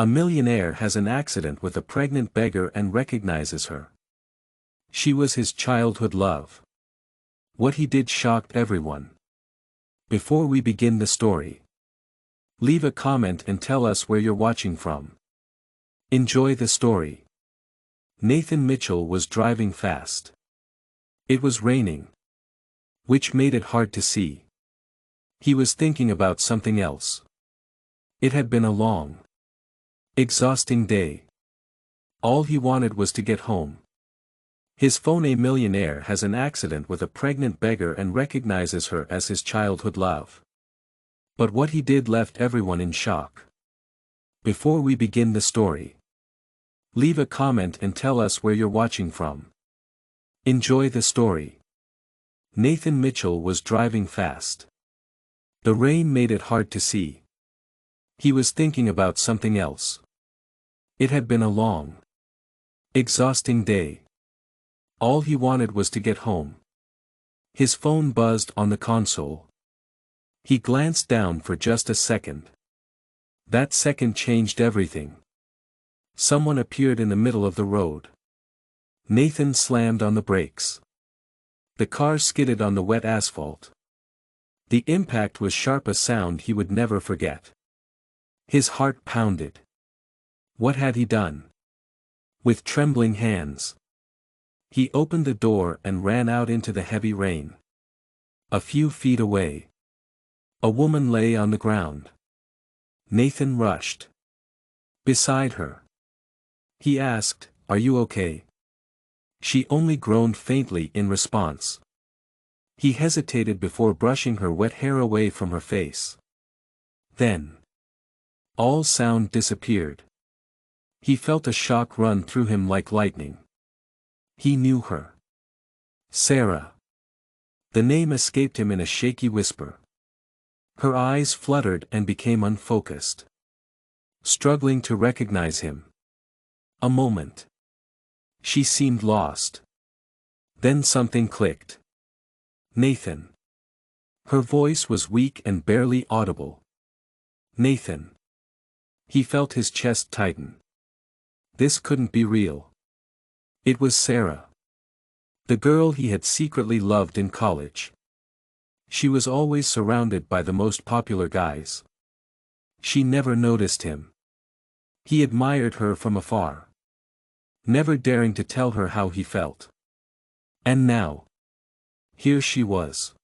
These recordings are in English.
A millionaire has an accident with a pregnant beggar and recognizes her. She was his childhood love. What he did shocked everyone. Before we begin the story, leave a comment and tell us where you're watching from. Enjoy the story. Nathan Mitchell was driving fast. It was raining, which made it hard to see. He was thinking about something else. It had been a long, exhausting day. All he wanted was to get home. His phone. A millionaire has an accident with a pregnant beggar and recognizes her as his childhood love. But what he did left everyone in shock. Before we begin the story, leave a comment and tell us where you're watching from. Enjoy the story. Nathan Mitchell was driving fast. The rain made it hard to see. He was thinking about something else. It had been a long, exhausting day. All he wanted was to get home. His phone buzzed on the console. He glanced down for just a second. That second changed everything. Someone appeared in the middle of the road. Nathan slammed on the brakes. The car skidded on the wet asphalt. The impact was sharp, a sound he would never forget. His heart pounded. What had he done? With trembling hands, he opened the door and ran out into the heavy rain. A few feet away, a woman lay on the ground. Nathan rushed beside her. He asked, "Are you okay?" She only groaned faintly in response. He hesitated before brushing her wet hair away from her face. Then, all sound disappeared. He felt a shock run through him like lightning. He knew her. Sarah. The name escaped him in a shaky whisper. Her eyes fluttered and became unfocused, struggling to recognize him. A moment. She seemed lost. Then something clicked. Nathan. Her voice was weak and barely audible. Nathan. He felt his chest tighten. This couldn't be real. It was Sarah. The girl he had secretly loved in college. She was always surrounded by the most popular guys. She never noticed him. He admired her from afar, never daring to tell her how he felt. And now, here she was,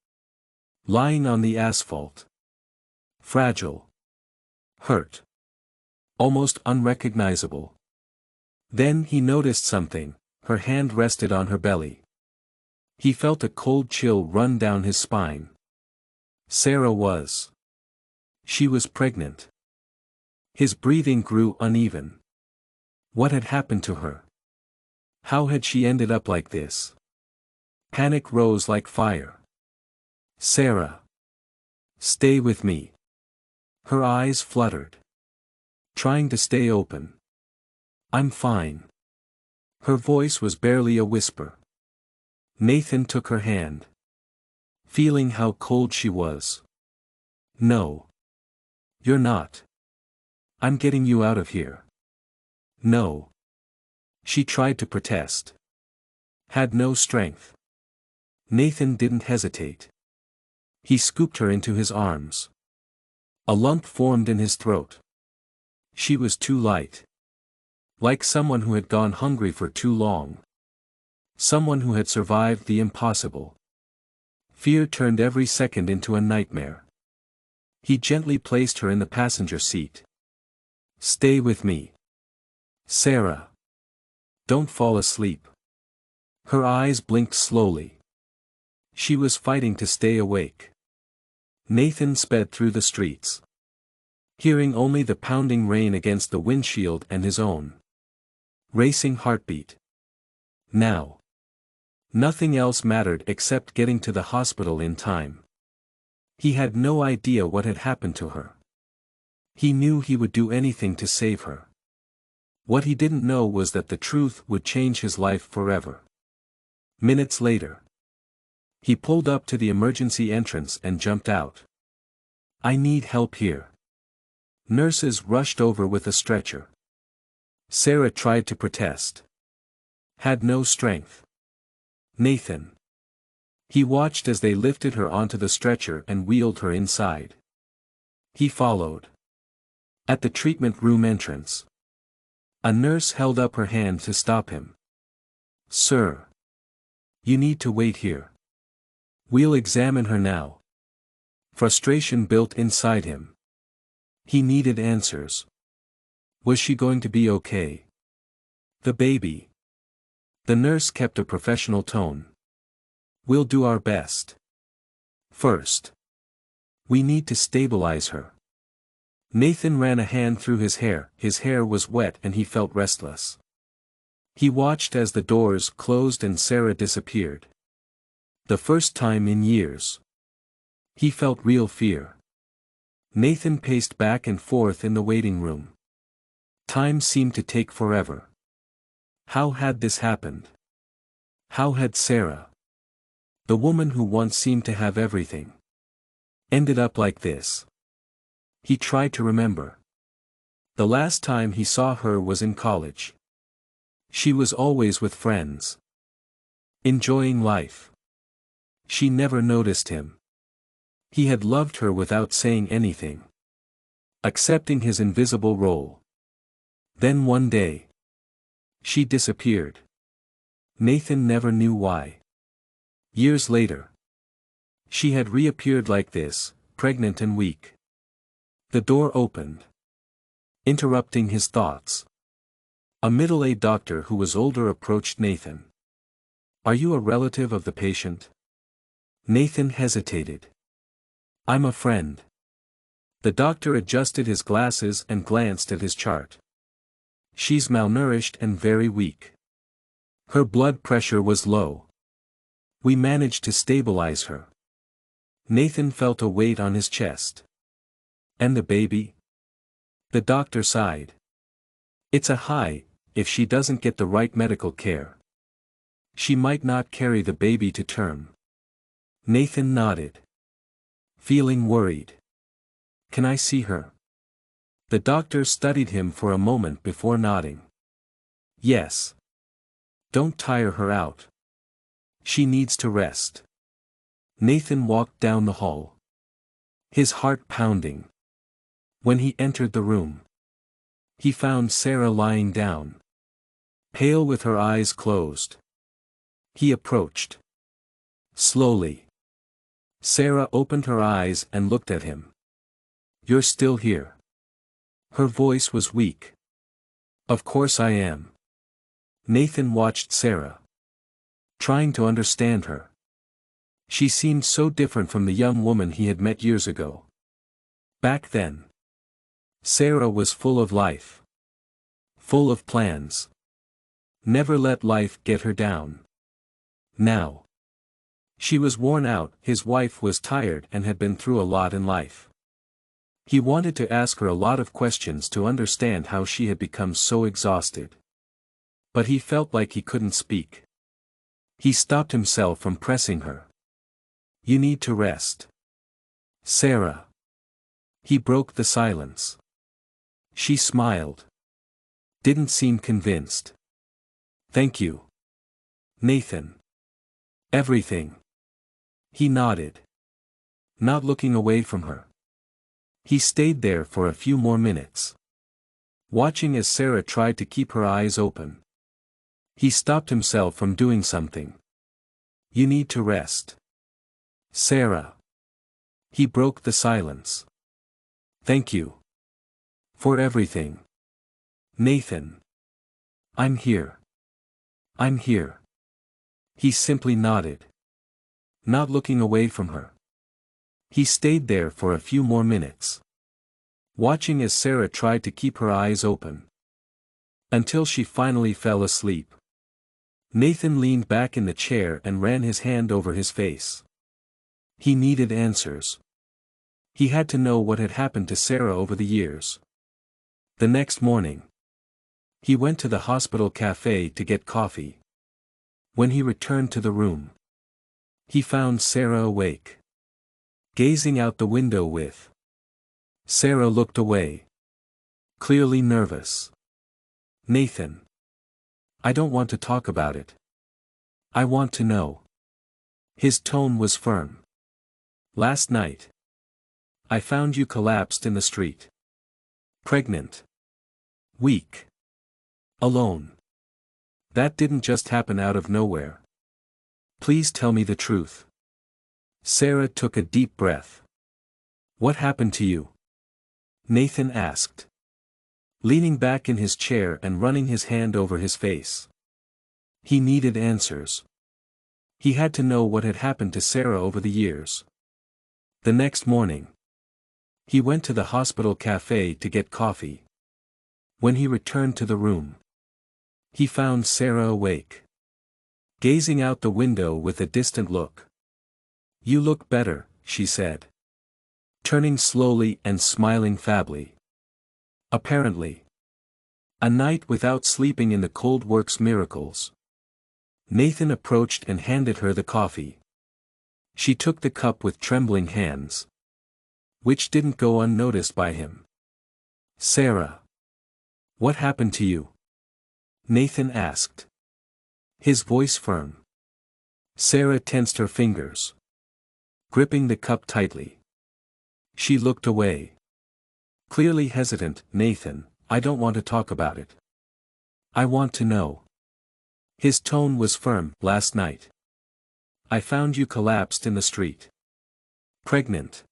lying on the asphalt. Fragile. Hurt. Almost unrecognizable. Then he noticed something. Her hand rested on her belly. He felt a cold chill run down his spine. Sarah was. She was pregnant. His breathing grew uneven. What had happened to her? How had she ended up like this? Panic rose like fire. Sarah. Stay with me. Her eyes fluttered, trying to stay open. I'm fine. Her voice was barely a whisper. Nathan took her hand, feeling how cold she was. No. You're not. I'm getting you out of here. No. She tried to protest. Had no strength. Nathan didn't hesitate. He scooped her into his arms. A lump formed in his throat. She was too light. Like someone who had gone hungry for too long. Someone who had survived the impossible. Fear turned every second into a nightmare. He gently placed her in the passenger seat. Stay with me. Sarah. Don't fall asleep. Her eyes blinked slowly. She was fighting to stay awake. Nathan sped through the streets, hearing only the pounding rain against the windshield and his own racing heartbeat. Now, nothing else mattered except getting to the hospital in time. He had no idea what had happened to her. He knew he would do anything to save her. What he didn't know was that the truth would change his life forever. Minutes later, he pulled up to the emergency entrance and jumped out. I need help here. Nurses rushed over with a stretcher. Sarah tried to protest. Had no strength. Nathan. He watched as they lifted her onto the stretcher and wheeled her inside. He followed. At the treatment room entrance, a nurse held up her hand to stop him. "Sir. You need to wait here. We'll examine her now." Frustration built inside him. He needed answers. Was she going to be okay? The baby. The nurse kept a professional tone. "We'll do our best. First, we need to stabilize her." Nathan ran a hand through his hair was wet and he felt restless. He watched as the doors closed and Sarah disappeared. The first time in years. He felt real fear. Nathan paced back and forth in the waiting room. Time seemed to take forever. How had this happened? How had Sarah, the woman who once seemed to have everything, ended up like this? He tried to remember. The last time he saw her was in college. She was always with friends, enjoying life. She never noticed him. He had loved her without saying anything, accepting his invisible role. Then one day, she disappeared. Nathan never knew why. Years later, she had reappeared like this, pregnant and weak. The door opened, interrupting his thoughts. A middle-aged doctor who was older approached Nathan. "Are you a relative of the patient?" Nathan hesitated. "I'm a friend." The doctor adjusted his glasses and glanced at his chart. "She's malnourished and very weak. Her blood pressure was low. We managed to stabilize her." Nathan felt a weight on his chest. "And the baby?" The doctor sighed. "It's a high, if she doesn't get the right medical care. She might not carry the baby to term." Nathan nodded, feeling worried. "Can I see her?" The doctor studied him for a moment before nodding. "Yes. Don't tire her out. She needs to rest." Nathan walked down the hall, his heart pounding. When he entered the room, he found Sarah lying down, pale with her eyes closed. He approached. Slowly. Sarah opened her eyes and looked at him. "You're still here?" Her voice was weak. "Of course I am." Nathan watched Sarah, trying to understand her. She seemed so different from the young woman he had met years ago. Back then, Sarah was full of life, full of plans. Never let life get her down. Now, she was worn out. His wife was tired and had been through a lot in life. He wanted to ask her a lot of questions to understand how she had become so exhausted. But he felt like he couldn't speak. He stopped himself from pressing her. "You need to rest, Sarah." He broke the silence. She smiled. Didn't seem convinced. "Thank you, Nathan." "Everything." He nodded, not looking away from her. He stayed there for a few more minutes, watching as Sarah tried to keep her eyes open. He stopped himself from doing something. "You need to rest, Sarah." He broke the silence. "Thank you for everything, Nathan." "I'm here. I'm here." He simply nodded, not looking away from her. He stayed there for a few more minutes, watching as Sarah tried to keep her eyes open, until she finally fell asleep. Nathan leaned back in the chair and ran his hand over his face. He needed answers. He had to know what had happened to Sarah over the years. The next morning, he went to the hospital cafe to get coffee. When he returned to the room, he found Sarah awake, gazing out the window with. Sarah looked away. clearly nervous. Nathan. I don't want to talk about it. I want to know. His tone was firm. Last night. I found you collapsed in the street. Pregnant. Weak. Alone. That didn't just happen out of nowhere. Please tell me the truth. Sarah took a deep breath. What happened to you? Nathan asked, leaning back in his chair and running his hand over his face. He needed answers. He had to know what had happened to Sarah over the years. The next morning, he went to the hospital cafe to get coffee. When he returned to the room, he found Sarah awake, gazing out the window with a distant look. You look better, she said, turning slowly and smiling fably. Apparently, a night without sleeping in the cold works miracles. Nathan approached and handed her the coffee. She took the cup with trembling hands, which didn't go unnoticed by him. Sarah. What happened to you? Nathan asked, his voice firm. Sarah tensed her fingers, gripping the cup tightly. She looked away, clearly hesitant. Nathan, I don't want to talk about it. I want to know. His tone was firm. Last night, I found you collapsed in the street. Pregnant.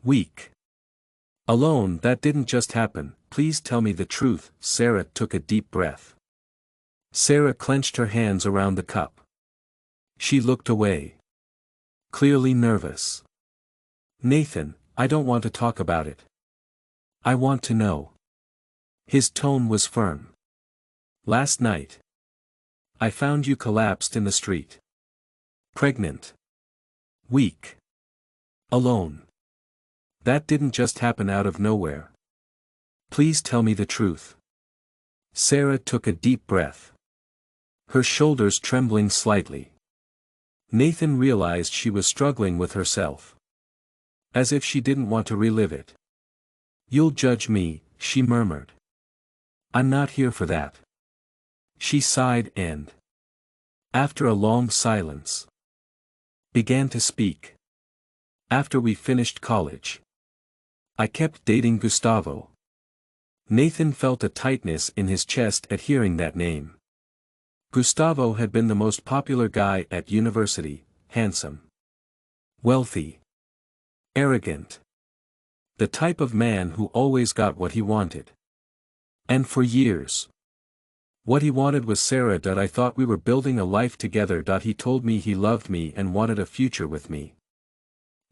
Weak. Alone. That didn't just happen. Please tell me the truth. Sarah took a deep breath. Sarah clenched her hands around the cup. She looked away, clearly nervous. Nathan, I don't want to talk about it. I want to know. His tone was firm. Last night, I found you collapsed in the street. Pregnant. Weak. Alone. That didn't just happen out of nowhere. Please tell me the truth. Sarah took a deep breath, her shoulders trembling slightly. Nathan realized she was struggling with herself, as if she didn't want to relive it. You'll judge me, she murmured. I'm not here for that. She sighed and, after a long silence, began to speak. After we finished college, I kept dating Gustavo. Nathan felt a tightness in his chest at hearing that name. Gustavo had been the most popular guy at university, handsome, wealthy, arrogant. The type of man who always got what he wanted. And for years, what he wanted was Sarah. I thought we were building a life together. He told me he loved me and wanted a future with me.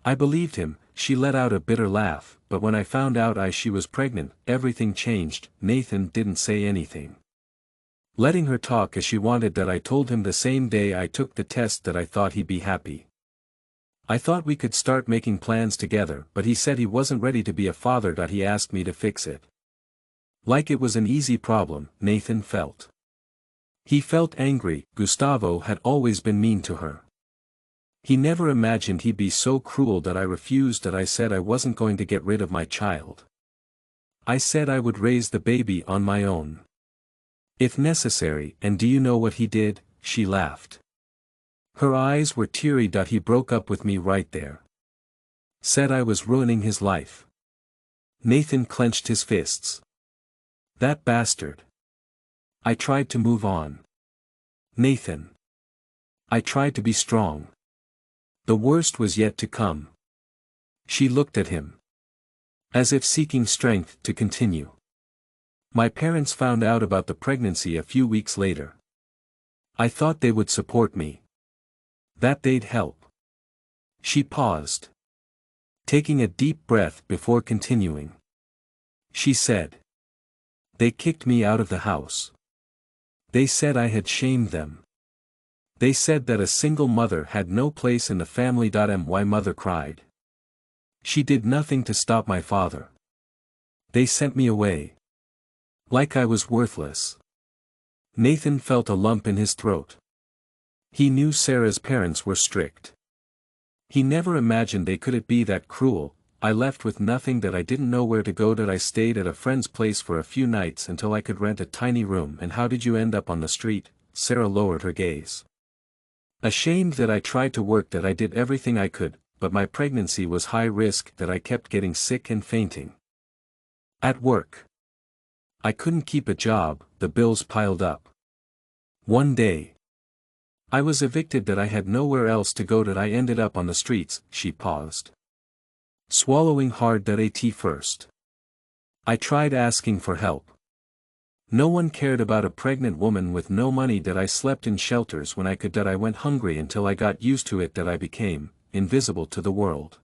I believed him. She let out a bitter laugh, but when I found out she was pregnant, everything changed. Nathan didn't say anything, letting her talk as she wanted. I told him the same day I took the test that I thought he'd be happy. I thought we could start making plans together, but he said he wasn't ready to be a father. He asked me to fix it. Like it was an easy problem, Nathan felt. He felt angry. Gustavo had always been mean to her. He never imagined he'd be so cruel. I refused. I said I wasn't going to get rid of my child. I said I would raise the baby on my own, if necessary. And do you know what he did? She laughed. Her eyes were teary. He broke up with me right there. Said I was ruining his life. Nathan clenched his fists. That bastard. I tried to move on. Nathan. I tried to be strong. The worst was yet to come. She looked at him, as if seeking strength to continue. My parents found out about the pregnancy a few weeks later. I thought they would support me, that they'd help. She paused, taking a deep breath before continuing. She said, they kicked me out of the house. They said I had shamed them. They said that a single mother had no place in the family. My mother cried. She did nothing to stop my father. They sent me away, like I was worthless. Nathan felt a lump in his throat. He knew Sarah's parents were strict. He never imagined they could be that cruel. I left with nothing that I didn't know where to go that I stayed at a friend's place for a few nights until I could rent a tiny room. And how did you end up on the street? Sarah lowered her gaze. Ashamed that I tried to work, that I did everything I could, but my pregnancy was high risk, that I kept getting sick and fainting. At work. I couldn't keep a job, the bills piled up. One day. I was evicted, that I had nowhere else to go, that I ended up on the streets. She paused. Swallowing hard, that at first. I tried asking for help. No one cared about a pregnant woman with no money, that I slept in shelters when I could, that I went hungry until I got used to it, that I became invisible to the world.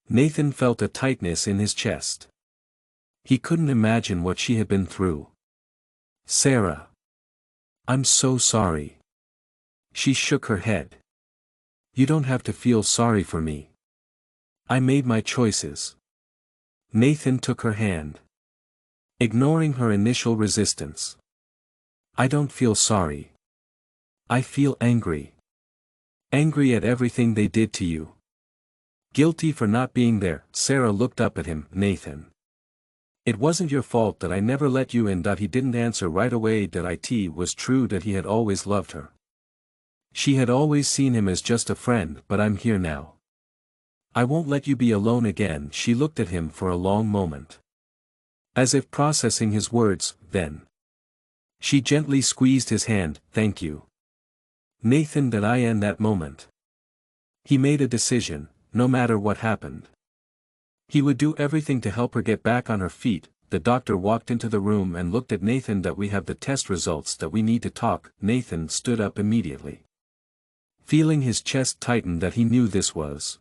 Nathan felt a tightness in his chest. He couldn't imagine what she had been through. Sarah. I'm so sorry. She shook her head. You don't have to feel sorry for me. I made my choices. Nathan took her hand. Ignoring her initial resistance. I don't feel sorry. I feel angry. Angry at everything they did to you. Guilty for not being there. Sarah looked up at him. Nathan. It wasn't your fault that I never let you in. He didn't answer right away. That it was true that he had always loved her. She had always seen him as just a friend, but I'm here now. I won't let you be alone again. She looked at him for a long moment. As if processing his words, then. She gently squeezed his hand. Thank you. Nathan. That I end that moment. He made a decision, no matter what happened. He would do everything to help her get back on her feet. The doctor walked into the room and looked at Nathan. That we have the test results, that we need to talk. Nathan stood up immediately. Feeling his chest tighten, that he knew this was.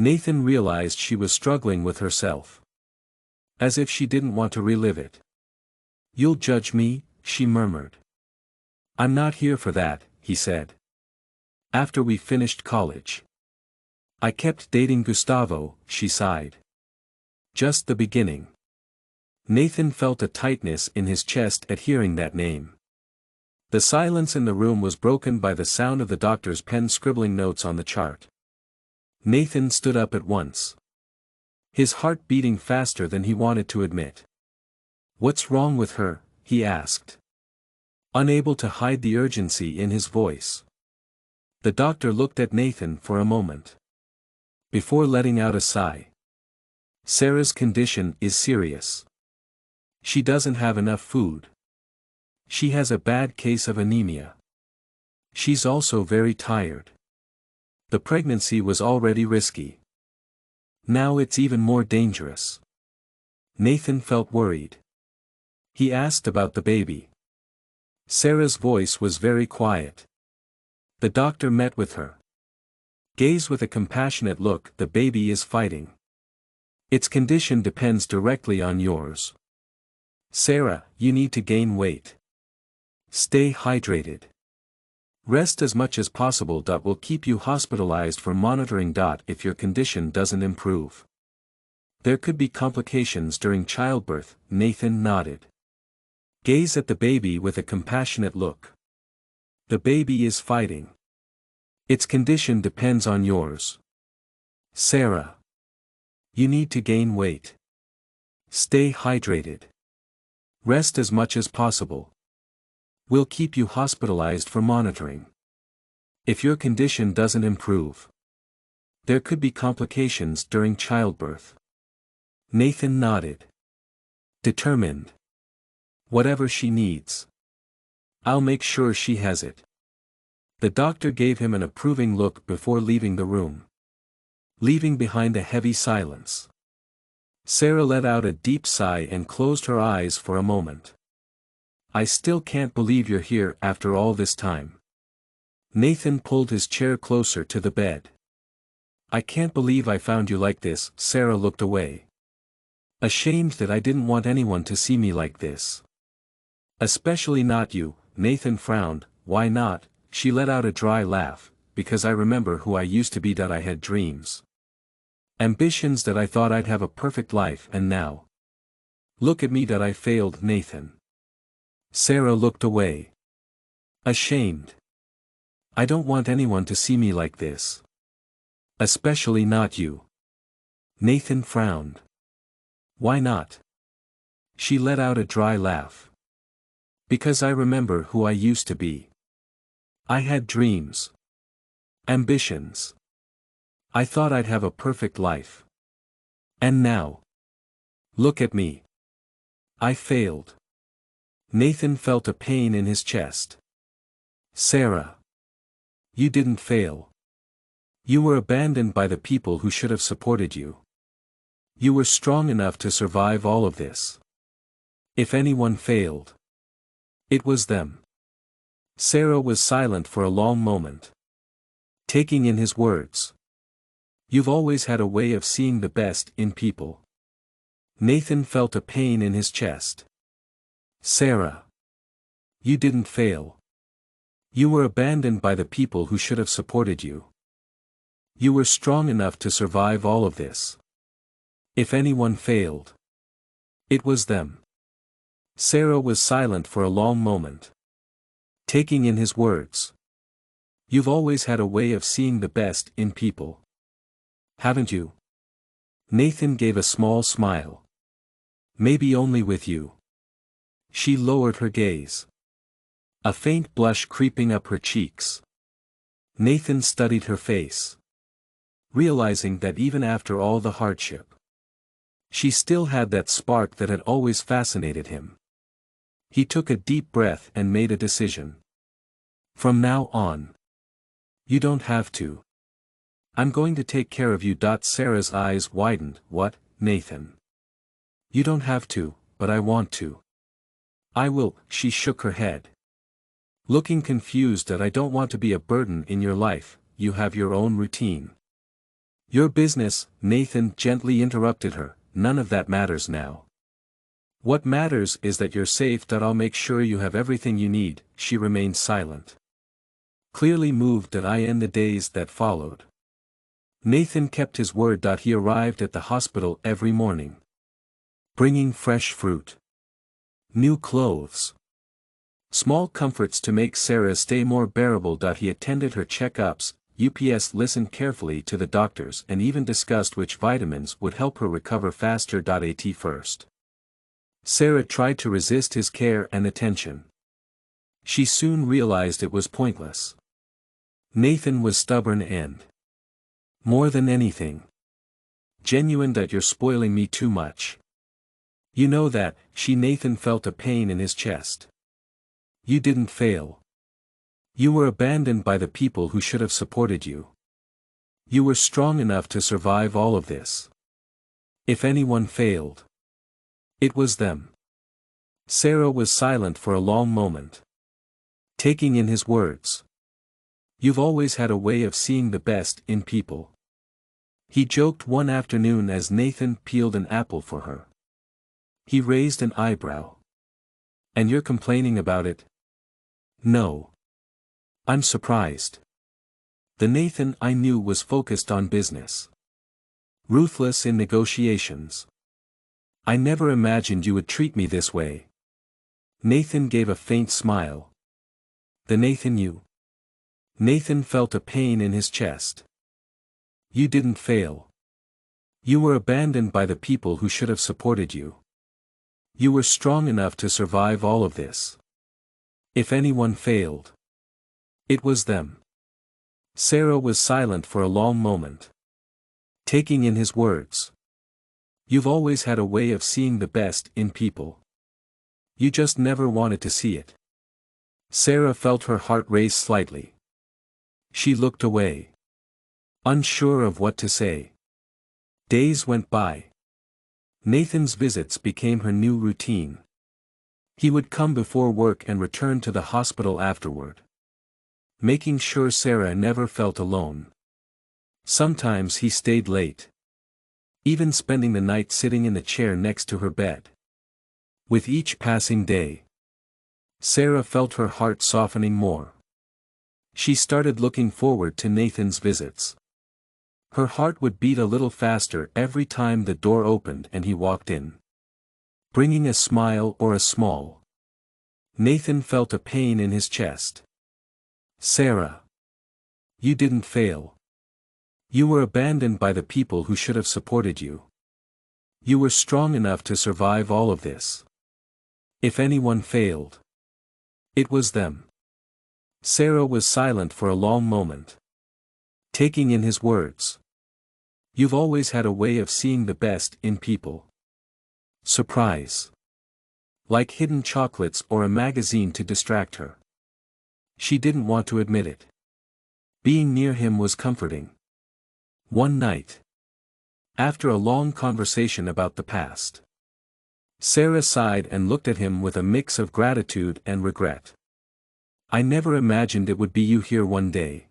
Nathan realized she was struggling with herself. As if she didn't want to relive it. You'll judge me, she murmured. I'm not here for that, he said. After we finished college. I kept dating Gustavo, she sighed. Just the beginning. Nathan felt a tightness in his chest at hearing that name. The silence in the room was broken by the sound of the doctor's pen scribbling notes on the chart. Nathan stood up at once. His heart beating faster than he wanted to admit. What's wrong with her? He asked. Unable to hide the urgency in his voice. The doctor looked at Nathan for a moment. Before letting out a sigh. Sarah's condition is serious. She doesn't have enough food. She has a bad case of anemia. She's also very tired. The pregnancy was already risky. Now it's even more dangerous. Nathan felt worried. He asked about the baby. Sarah's voice was very quiet. The doctor met with her. Gaze with a compassionate look. The baby is fighting. Its condition depends directly on yours. Sarah, you need to gain weight. Stay hydrated. Rest as much as possible. Will keep you hospitalized for monitoring. If your condition doesn't improve. There could be complications during childbirth. Nathan nodded. Gaze at the baby with a compassionate look. The baby is fighting. Its condition depends on yours. Sarah. You need to gain weight. Stay hydrated. Rest as much as possible. We'll keep you hospitalized for monitoring. If your condition doesn't improve. There could be complications during childbirth. Nathan nodded. Determined. Whatever she needs. I'll make sure she has it. The doctor gave him an approving look before leaving the room. Leaving behind a heavy silence. Sarah let out a deep sigh and closed her eyes for a moment. I still can't believe you're here after all this time. Nathan pulled his chair closer to the bed. I can't believe I found you like this. Sarah looked away. Ashamed that I didn't want anyone to see me like this. Especially not you. Nathan frowned. Why not? She let out a dry laugh. Because I remember who I used to be. That I had dreams. Ambitions, that I thought I'd have a perfect life, and now. Look at me. That I failed. Nathan. Sarah looked away. Ashamed. I don't want anyone to see me like this. Especially not you. Nathan frowned. Why not? She let out a dry laugh. Because I remember who I used to be. I had dreams. Ambitions. I thought I'd have a perfect life. And now. Look at me. I failed. Nathan felt a pain in his chest. Sarah. You didn't fail. You were abandoned by the people who should have supported you. You were strong enough to survive all of this. If anyone failed, it was them. Sarah was silent for a long moment. Taking in his words. You've always had a way of seeing the best in people. Nathan felt a pain in his chest. Sarah. You didn't fail. You were abandoned by the people who should have supported you. You were strong enough to survive all of this. If anyone failed, it was them. Sarah was silent for a long moment. Taking in his words. You've always had a way of seeing the best in people. Haven't you? Nathan gave a small smile. Maybe only with you. She lowered her gaze. A faint blush creeping up her cheeks. Nathan studied her face. Realizing that even after all the hardship, she still had that spark that had always fascinated him. He took a deep breath and made a decision. From now on, you don't have to. I'm going to take care of you. Sarah's eyes widened. What, Nathan? You don't have to, but I want to. I will. She shook her head. Looking confused. I don't want to be a burden in your life. You have your own routine. Your business, Nathan gently interrupted her. None of that matters now. What matters is that you're safe. I'll make sure you have everything you need. She remained silent. Clearly moved. In the days that followed, Nathan kept his word. He arrived at the hospital every morning, bringing fresh fruit, new clothes, small comforts to make Sarah's stay more bearable. He attended her checkups, listened carefully to the doctors and even discussed which vitamins would help her recover faster. At first, Sarah tried to resist his care and attention. She soon realized it was pointless. Nathan was stubborn and, more than anything, genuine. You're spoiling me too much. You know that. Nathan felt a pain in his chest. You didn't fail. You were abandoned by the people who should have supported you. You were strong enough to survive all of this. If anyone failed, it was them. Sarah was silent for a long moment. Taking in his words. You've always had a way of seeing the best in people. He joked one afternoon as Nathan peeled an apple for her. He raised an eyebrow. And you're complaining about it? No. I'm surprised. The Nathan I knew was focused on business. Ruthless in negotiations. I never imagined you would treat me this way. Nathan gave a faint smile. The Nathan you. Nathan felt a pain in his chest. You didn't fail. You were abandoned by the people who should have supported you. You were strong enough to survive all of this. If anyone failed, it was them. Sarah was silent for a long moment. Taking in his words. You've always had a way of seeing the best in people. You just never wanted to see it. Sarah felt her heart race slightly. She looked away, unsure of what to say. Days went by. Nathan's visits became her new routine. He would come before work and return to the hospital afterward, making sure Sarah never felt alone. Sometimes he stayed late, even spending the night sitting in the chair next to her bed. With each passing day, Sarah felt her heart softening more. She started looking forward to Nathan's visits. Her heart would beat a little faster every time the door opened and he walked in, bringing a smile or a small. Nathan felt a pain in his chest. Sarah. You didn't fail. You were abandoned by the people who should have supported you. You were strong enough to survive all of this. If anyone failed, it was them. Sarah was silent for a long moment, taking in his words. You've always had a way of seeing the best in people. Surprise. Like hidden chocolates or a magazine to distract her. She didn't want to admit it. Being near him was comforting. One night, after a long conversation about the past, Sarah sighed and looked at him with a mix of gratitude and regret. I never imagined it would be you here one day.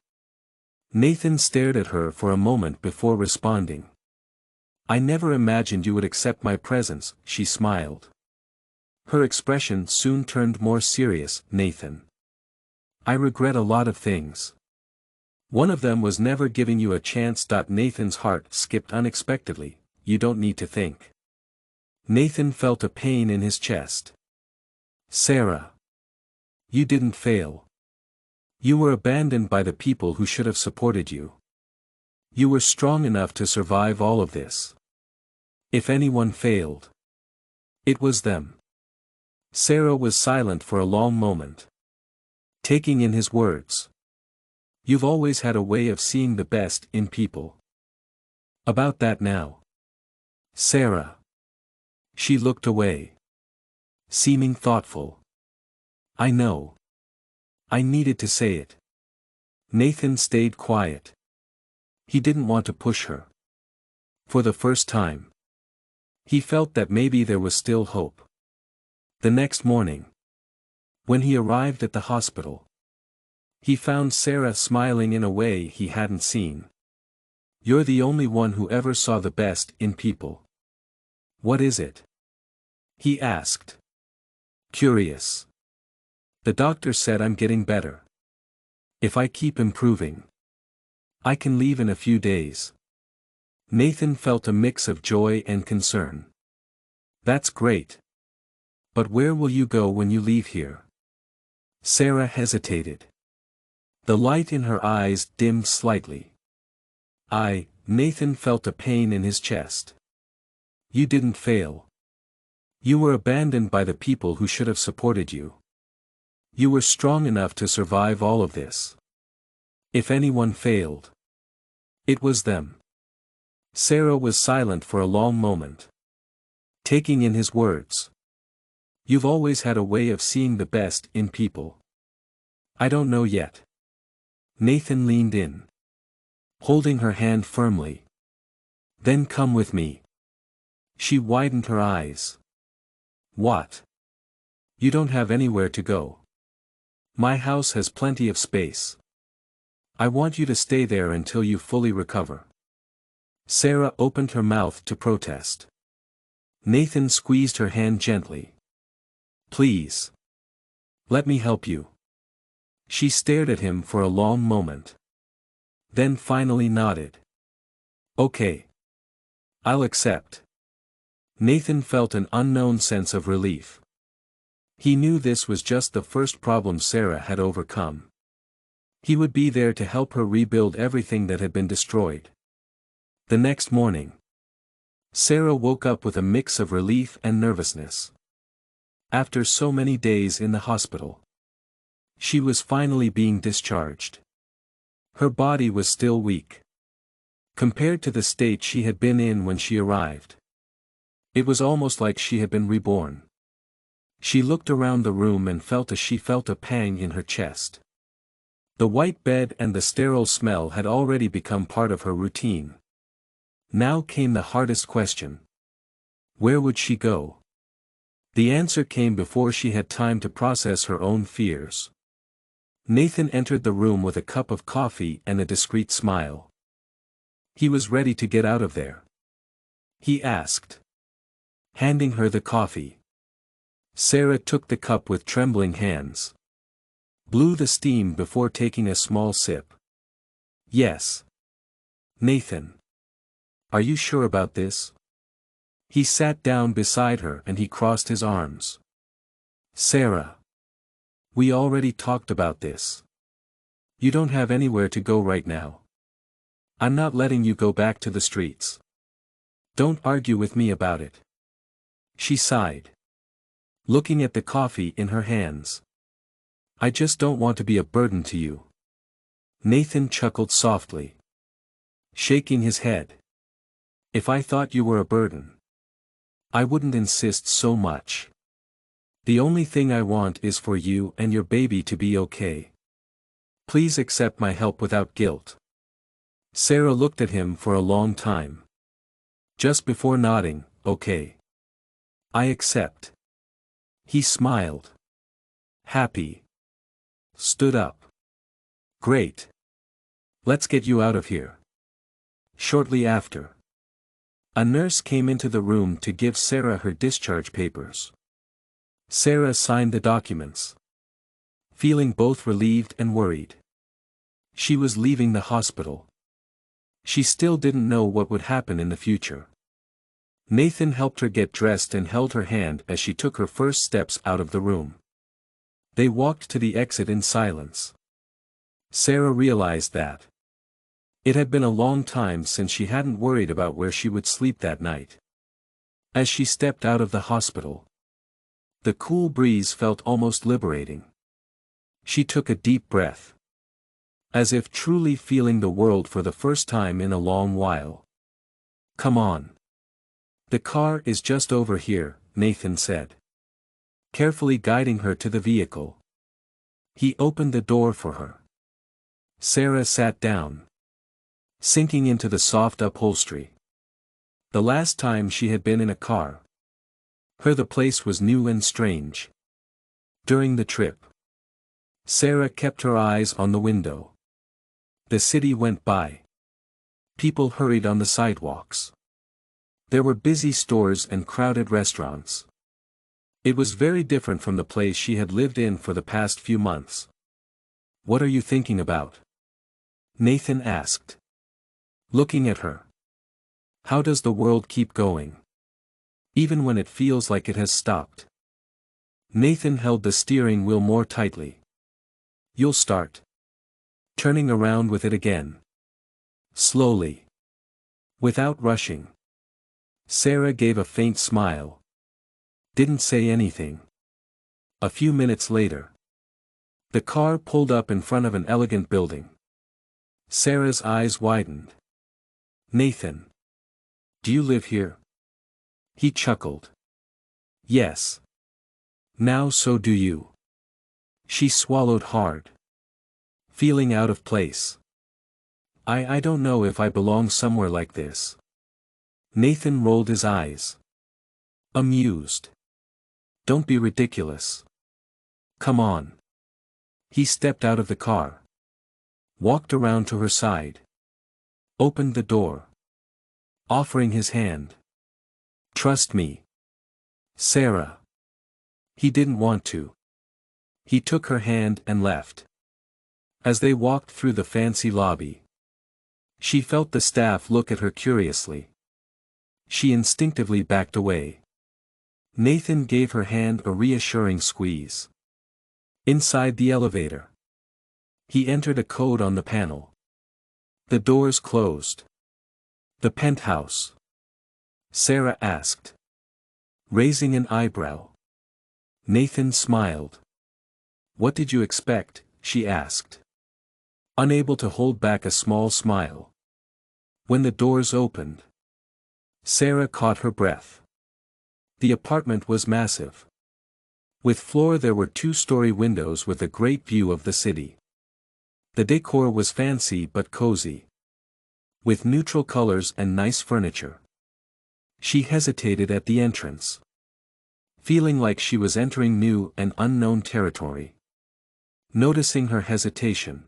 Nathan stared at her for a moment before responding. I never imagined you would accept my presence, she smiled. Her expression soon turned more serious. Nathan, I regret a lot of things. One of them was never giving you a chance. Nathan's heart skipped unexpectedly. You don't need to think. Nathan felt a pain in his chest. Sarah, you didn't fail. You were abandoned by the people who should have supported you. You were strong enough to survive all of this. If anyone failed, it was them. Sarah was silent for a long moment, taking in his words. You've always had a way of seeing the best in people. About that now. Sarah. She looked away, seeming thoughtful. I know. I needed to say it. Nathan stayed quiet. He didn't want to push her. For the first time, he felt that maybe there was still hope. The next morning, when he arrived at the hospital, he found Sarah smiling in a way he hadn't seen. You're the only one who ever saw the best in people. What is it? He asked. Curious. The doctor said I'm getting better. If I keep improving, I can leave in a few days. Nathan felt a mix of joy and concern. That's great. But where will you go when you leave here? Sarah hesitated. The light in her eyes dimmed slightly. Nathan felt a pain in his chest. You didn't fail. You were abandoned by the people who should have supported you. You were strong enough to survive all of this. If anyone failed, it was them. Sarah was silent for a long moment, taking in his words. You've always had a way of seeing the best in people. I don't know yet. Nathan leaned in, holding her hand firmly. Then come with me. She widened her eyes. What? You don't have anywhere to go. My house has plenty of space. I want you to stay there until you fully recover. Sarah opened her mouth to protest. Nathan squeezed her hand gently. Please. Let me help you. She stared at him for a long moment. Then finally nodded. Okay. I'll accept. Nathan felt an unknown sense of relief. He knew this was just the first problem Sarah had overcome. He would be there to help her rebuild everything that had been destroyed. The next morning, Sarah woke up with a mix of relief and nervousness. After so many days in the hospital, she was finally being discharged. Her body was still weak, compared to the state she had been in when she arrived. It was almost like she had been reborn. She looked around the room and felt a pang in her chest. The white bed and the sterile smell had already become part of her routine. Now came the hardest question. Where would she go? The answer came before she had time to process her own fears. Nathan entered the room with a cup of coffee and a discreet smile. He was ready to get out of there. He asked, handing her the coffee. Sarah took the cup with trembling hands. Blew the steam before taking a small sip. Yes. Nathan. Are you sure about this? He sat down beside her and he crossed his arms. Sarah. We already talked about this. You don't have anywhere to go right now. I'm not letting you go back to the streets. Don't argue with me about it. She sighed, looking at the coffee in her hands. I just don't want to be a burden to you. Nathan chuckled softly, shaking his head. If I thought you were a burden, I wouldn't insist so much. The only thing I want is for you and your baby to be okay. Please accept my help without guilt. Sarah looked at him for a long time. Just before nodding, okay. I accept. He smiled. Happy. Stood up. Great. Let's get you out of here. Shortly after, a nurse came into the room to give Sarah her discharge papers. Sarah signed the documents, feeling both relieved and worried. She was leaving the hospital. She still didn't know what would happen in the future. Nathan helped her get dressed and held her hand as she took her first steps out of the room. They walked to the exit in silence. Sarah realized that it had been a long time since she hadn't worried about where she would sleep that night. As she stepped out of the hospital, the cool breeze felt almost liberating. She took a deep breath, as if truly feeling the world for the first time in a long while. Come on. The car is just over here, Nathan said, carefully guiding her to the vehicle. He opened the door for her. Sarah sat down, sinking into the soft upholstery. The last time she had been in a car, the place was new and strange. During the trip, Sarah kept her eyes on the window. The city went by. People hurried on the sidewalks. There were busy stores and crowded restaurants. It was very different from the place she had lived in for the past few months. What are you thinking about? Nathan asked, looking at her. How does the world keep going, even when it feels like it has stopped? Nathan held the steering wheel more tightly. You'll start turning around with it again. Slowly. Without rushing. Sarah gave a faint smile. Didn't say anything. A few minutes later, the car pulled up in front of an elegant building. Sarah's eyes widened. Nathan. Do you live here? He chuckled. Yes. Now so do you. She swallowed hard, feeling out of place. I don't know if I belong somewhere like this. Nathan rolled his eyes. Amused. Don't be ridiculous. Come on. He stepped out of the car, walked around to her side, opened the door, offering his hand. Trust me, Sarah. He didn't want to. He took her hand and left. As they walked through the fancy lobby, she felt the staff look at her curiously. She instinctively backed away. Nathan gave her hand a reassuring squeeze. Inside the elevator, he entered a code on the panel. The doors closed. The penthouse? Sarah asked, raising an eyebrow. Nathan smiled. What did you expect? She asked, unable to hold back a small smile. When the doors opened, Sarah caught her breath. The apartment was massive. With floor there were 2-story windows with a great view of the city. The decor was fancy but cozy, with neutral colors and nice furniture. She hesitated at the entrance, feeling like she was entering new and unknown territory. Noticing her hesitation,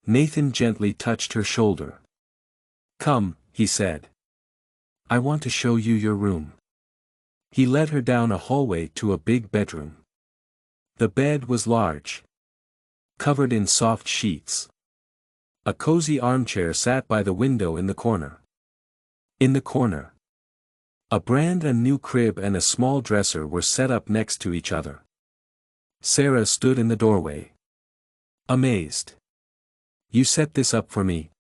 Nathan gently touched her shoulder. Come, he said. I want to show you your room. He led her down a hallway to a big bedroom. The bed was large, covered in soft sheets. A cozy armchair sat by the window in the corner. In the corner, a brand new crib and a small dresser were set up next to each other. Sarah stood in the doorway, amazed. You set this up for me?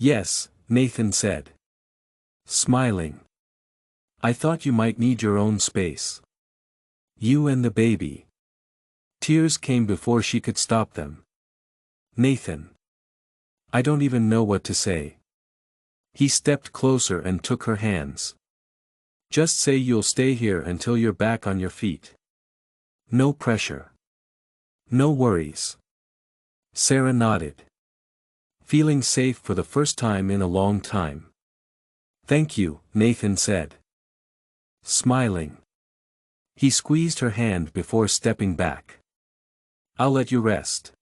Yes, Nathan said. Smiling. I thought you might need your own space. You and the baby. Tears came before she could stop them. Nathan. I don't even know what to say. He stepped closer and took her hands. Just say you'll stay here until you're back on your feet. No pressure. No worries. Sarah nodded. Feeling safe for the first time in a long time. Thank you, Nathan said. Smiling. He squeezed her hand before stepping back. I'll let you rest.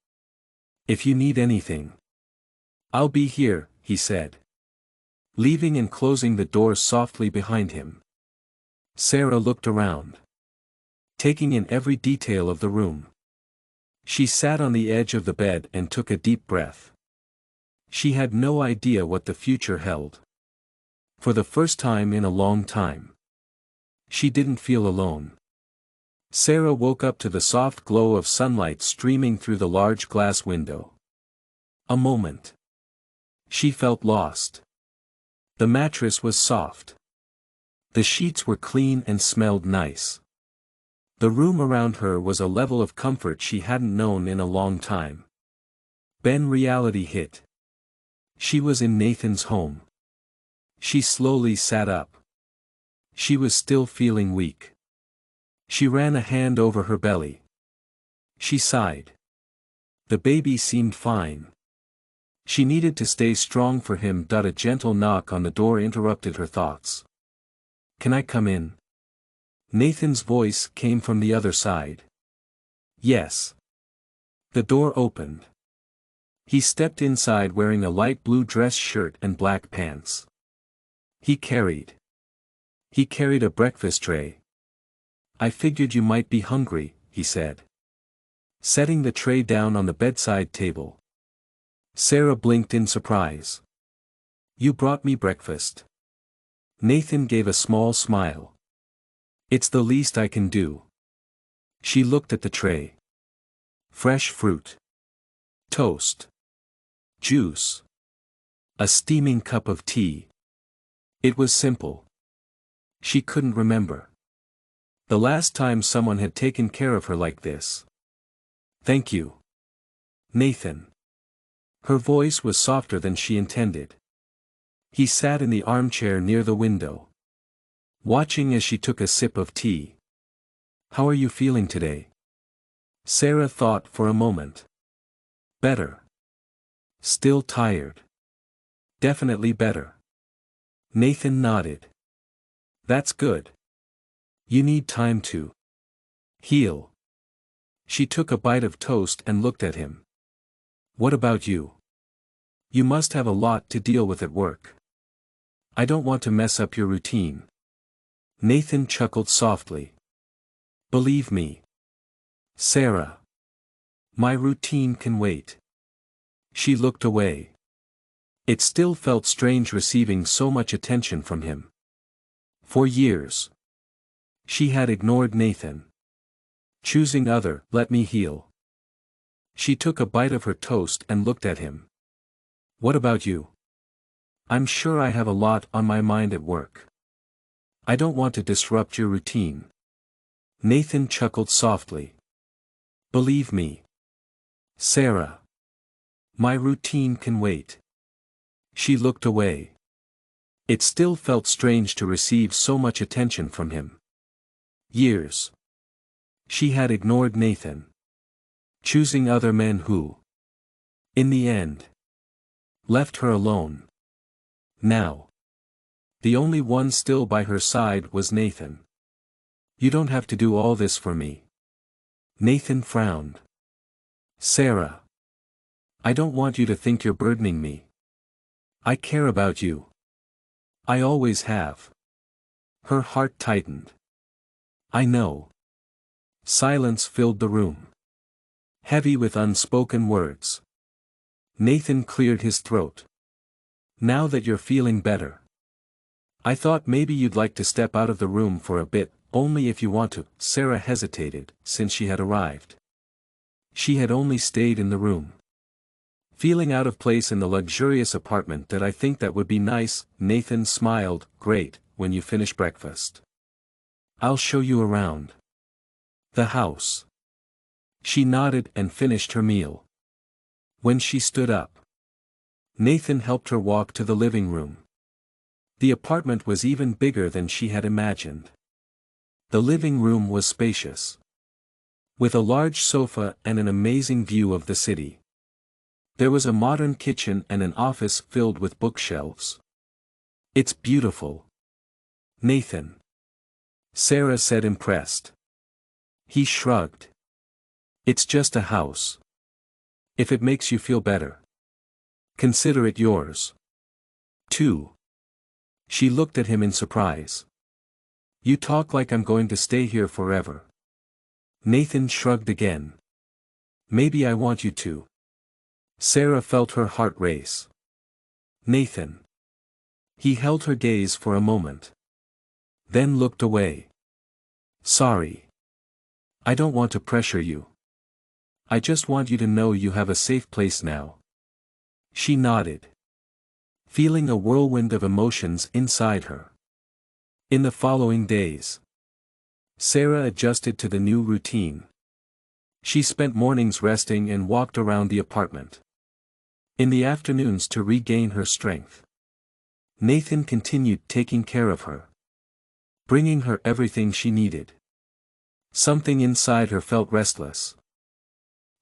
If you need anything. I'll be here, he said. Leaving and closing the door softly behind him. Sarah looked around. Taking in every detail of the room. She sat on the edge of the bed and took a deep breath. She had no idea what the future held. For the first time in a long time. She didn't feel alone. Sarah woke up to the soft glow of sunlight streaming through the large glass window. A moment. She felt lost. The mattress was soft. The sheets were clean and smelled nice. The room around her was a level of comfort she hadn't known in a long time. Then reality hit. She was in Nathan's home. She slowly sat up. She was still feeling weak. She ran a hand over her belly. She sighed. The baby seemed fine. She needed to stay strong for him. A gentle knock on the door interrupted her thoughts. Can I come in? Nathan's voice came from the other side. Yes. The door opened. He stepped inside wearing a light blue dress shirt and black pants. He carried a breakfast tray. I figured you might be hungry, he said. Setting the tray down on the bedside table. Sarah blinked in surprise. You brought me breakfast. Nathan gave a small smile. It's the least I can do. She looked at the tray. Fresh fruit. Toast. Juice. A steaming cup of tea. It was simple. She couldn't remember the last time someone had taken care of her like this. Thank you, Nathan. Her voice was softer than she intended. He sat in the armchair near the window, watching as she took a sip of tea. How are you feeling today? Sarah thought for a moment. Better. Still tired. Definitely better. Nathan nodded. That's good. You need time to heal. She took a bite of toast and looked at him. What about you? You must have a lot to deal with at work. I don't want to mess up your routine. Nathan chuckled softly. Believe me, Sarah. My routine can wait. She looked away. It still felt strange receiving so much attention from him. For years, she had ignored Nathan. Choosing other, let me heal. She took a bite of her toast and looked at him. What about you? I'm sure I have a lot on my mind at work. I don't want to disrupt your routine. Nathan chuckled softly. Believe me, Sarah. My routine can wait. She looked away. It still felt strange to receive so much attention from him. Years. She had ignored Nathan. Choosing other men who, in the end, left her alone. Now, the only one still by her side was Nathan. You don't have to do all this for me. Nathan frowned. Sarah. I don't want you to think you're burdening me. I care about you. I always have. Her heart tightened. I know. Silence filled the room. Heavy with unspoken words. Nathan cleared his throat. Now that you're feeling better. I thought maybe you'd like to step out of the room for a bit, only if you want to. Sarah hesitated, since she had arrived. She had only stayed in the room Feeling out of place in the luxurious apartment that I think that would be nice, Nathan smiled. Great, when you finish breakfast. I'll show you around the house. She nodded and finished her meal. When she stood up, Nathan helped her walk to the living room. The apartment was even bigger than she had imagined. The living room was spacious, with a large sofa and an amazing view of the city. There was a modern kitchen and an office filled with bookshelves. It's beautiful, Nathan, Sarah said, impressed. He shrugged. It's just a house. If it makes you feel better, consider it yours, too. She looked at him in surprise. You talk like I'm going to stay here forever. Nathan shrugged again. Maybe I want you to. Sarah felt her heart race. Nathan. He held her gaze for a moment, then looked away. Sorry. I don't want to pressure you. I just want you to know you have a safe place now. She nodded, feeling a whirlwind of emotions inside her. In the following days, Sarah adjusted to the new routine. She spent mornings resting and walked around the apartment in the afternoons to regain her strength. Nathan continued taking care of her, bringing her everything she needed. Something inside her felt restless.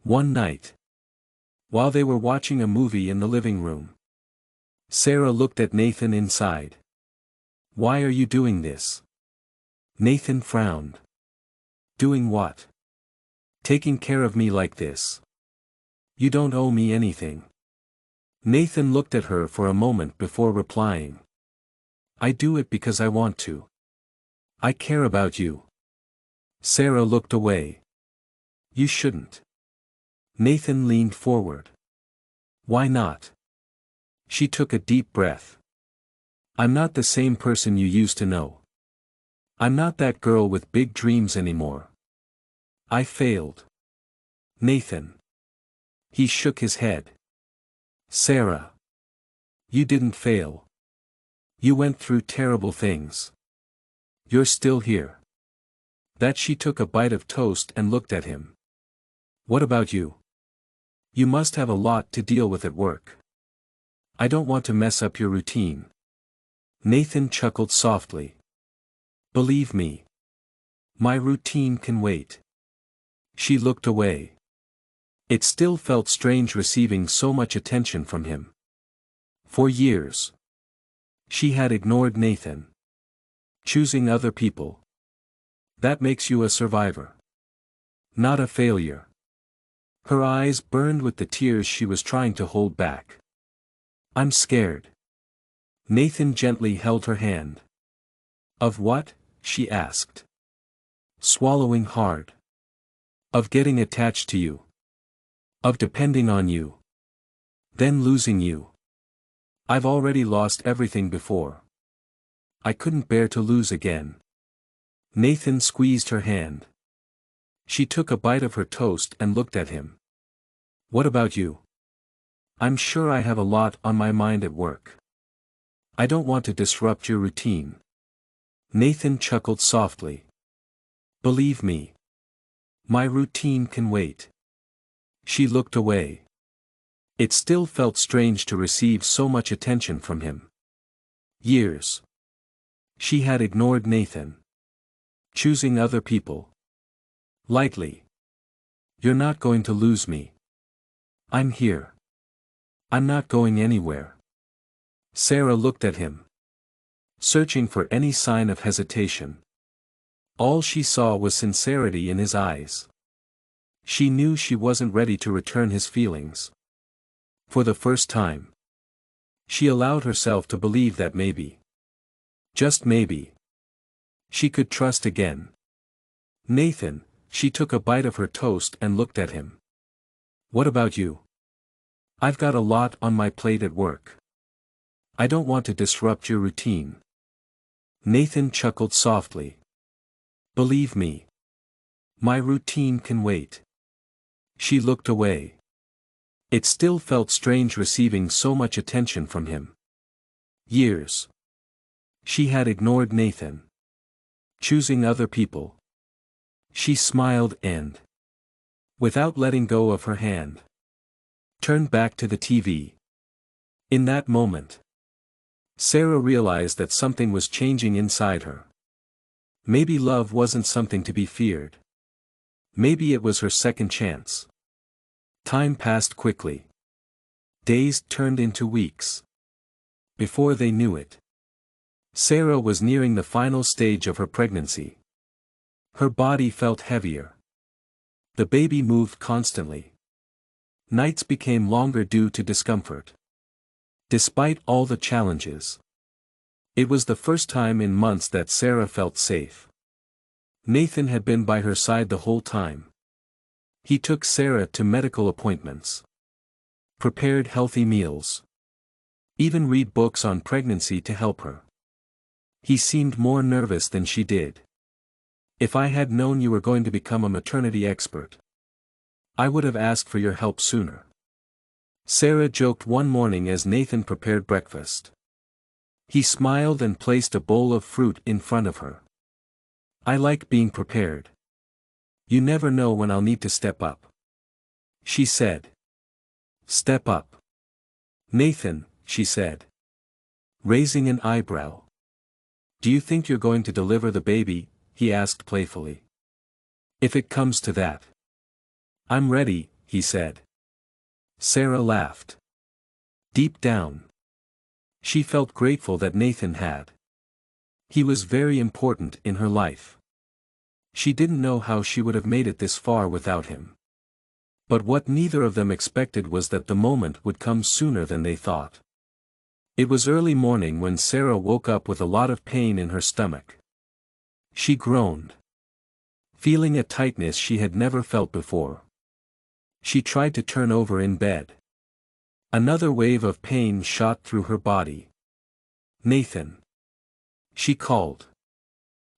One night, while they were watching a movie in the living room, Sarah looked at Nathan inside. Why are you doing this? Nathan frowned. Doing what? Taking care of me like this. You don't owe me anything. Nathan looked at her for a moment before replying. I do it because I want to. I care about you. Sarah looked away. You shouldn't. Nathan leaned forward. Why not? She took a deep breath. I'm not the same person you used to know. I'm not that girl with big dreams anymore. I failed. Nathan. He shook his head. Sarah. You didn't fail. You went through terrible things. You're still here. That she took a bite of toast and looked at him. What about you? You must have a lot to deal with at work. I don't want to mess up your routine. Nathan chuckled softly. Believe me. My routine can wait. She looked away. It still felt strange receiving so much attention from him. For years, she had ignored Nathan, choosing other people. That makes you a survivor, not a failure. Her eyes burned with the tears she was trying to hold back. I'm scared. Nathan gently held her hand. Of what? She asked, swallowing hard. Of getting attached to you. Of depending on you. Then losing you. I've already lost everything before. I couldn't bear to lose again. Nathan squeezed her hand. She took a bite of her toast and looked at him. What about you? I'm sure I have a lot on my mind at work. I don't want to disrupt your routine. Nathan chuckled softly. Believe me. My routine can wait. She looked away. It still felt strange to receive so much attention from him. Years. She had ignored Nathan, choosing other people. Lightly. You're not going to lose me. I'm here. I'm not going anywhere. Sarah looked at him, searching for any sign of hesitation. All she saw was sincerity in his eyes. She knew she wasn't ready to return his feelings. For the first time, she allowed herself to believe that maybe, just maybe, she could trust again. Nathan, she took a bite of her toast and looked at him. What about you? I've got a lot on my plate at work. I don't want to disrupt your routine. Nathan chuckled softly. Believe me. My routine can wait. She looked away. It still felt strange receiving so much attention from him. Years. She had ignored Nathan. Choosing other people. She smiled and, without letting go of her hand, turned back to the TV. In that moment, Sarah realized that something was changing inside her. Maybe love wasn't something to be feared. Maybe it was her second chance. Time passed quickly. Days turned into weeks. Before they knew it, Sarah was nearing the final stage of her pregnancy. Her body felt heavier. The baby moved constantly. Nights became longer due to discomfort. Despite all the challenges, it was the first time in months that Sarah felt safe. Nathan had been by her side the whole time. He took Sarah to medical appointments, prepared healthy meals, even read books on pregnancy to help her. He seemed more nervous than she did. If I had known you were going to become a maternity expert, I would have asked for your help sooner. Sarah joked one morning as Nathan prepared breakfast. He smiled and placed a bowl of fruit in front of her. I like being prepared. You never know when I'll need to step up, she said. Step up. Nathan, she said, raising an eyebrow. Do you think you're going to deliver the baby? He asked playfully. If it comes to that. I'm ready, he said. Sarah laughed. Deep down, she felt grateful that Nathan had. He was very important in her life. She didn't know how she would have made it this far without him. But what neither of them expected was that the moment would come sooner than they thought. It was early morning when Sarah woke up with a lot of pain in her stomach. She groaned, feeling a tightness she had never felt before. She tried to turn over in bed. Another wave of pain shot through her body. Nathan, she called,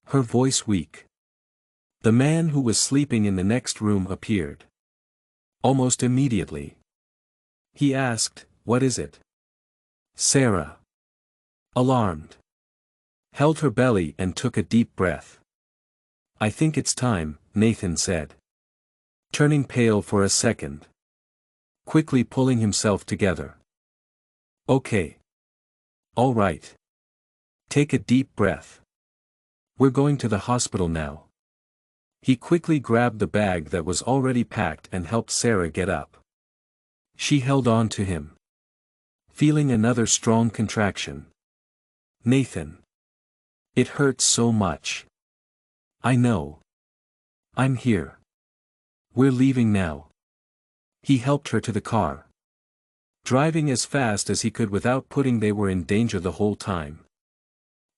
her voice weak. The man who was sleeping in the next room appeared. Almost immediately. He asked, "What is it?" Sarah, alarmed, held her belly and took a deep breath. "I think it's time," Nathan said, turning pale for a second, quickly pulling himself together. "Okay. All right. Take a deep breath. We're going to the hospital now." He quickly grabbed the bag that was already packed and helped Sarah get up. She held on to him, feeling another strong contraction. "Nathan. It hurts so much." "I know. I'm here. We're leaving now." He helped her to the car, driving as fast as he could without putting they were in danger the whole time.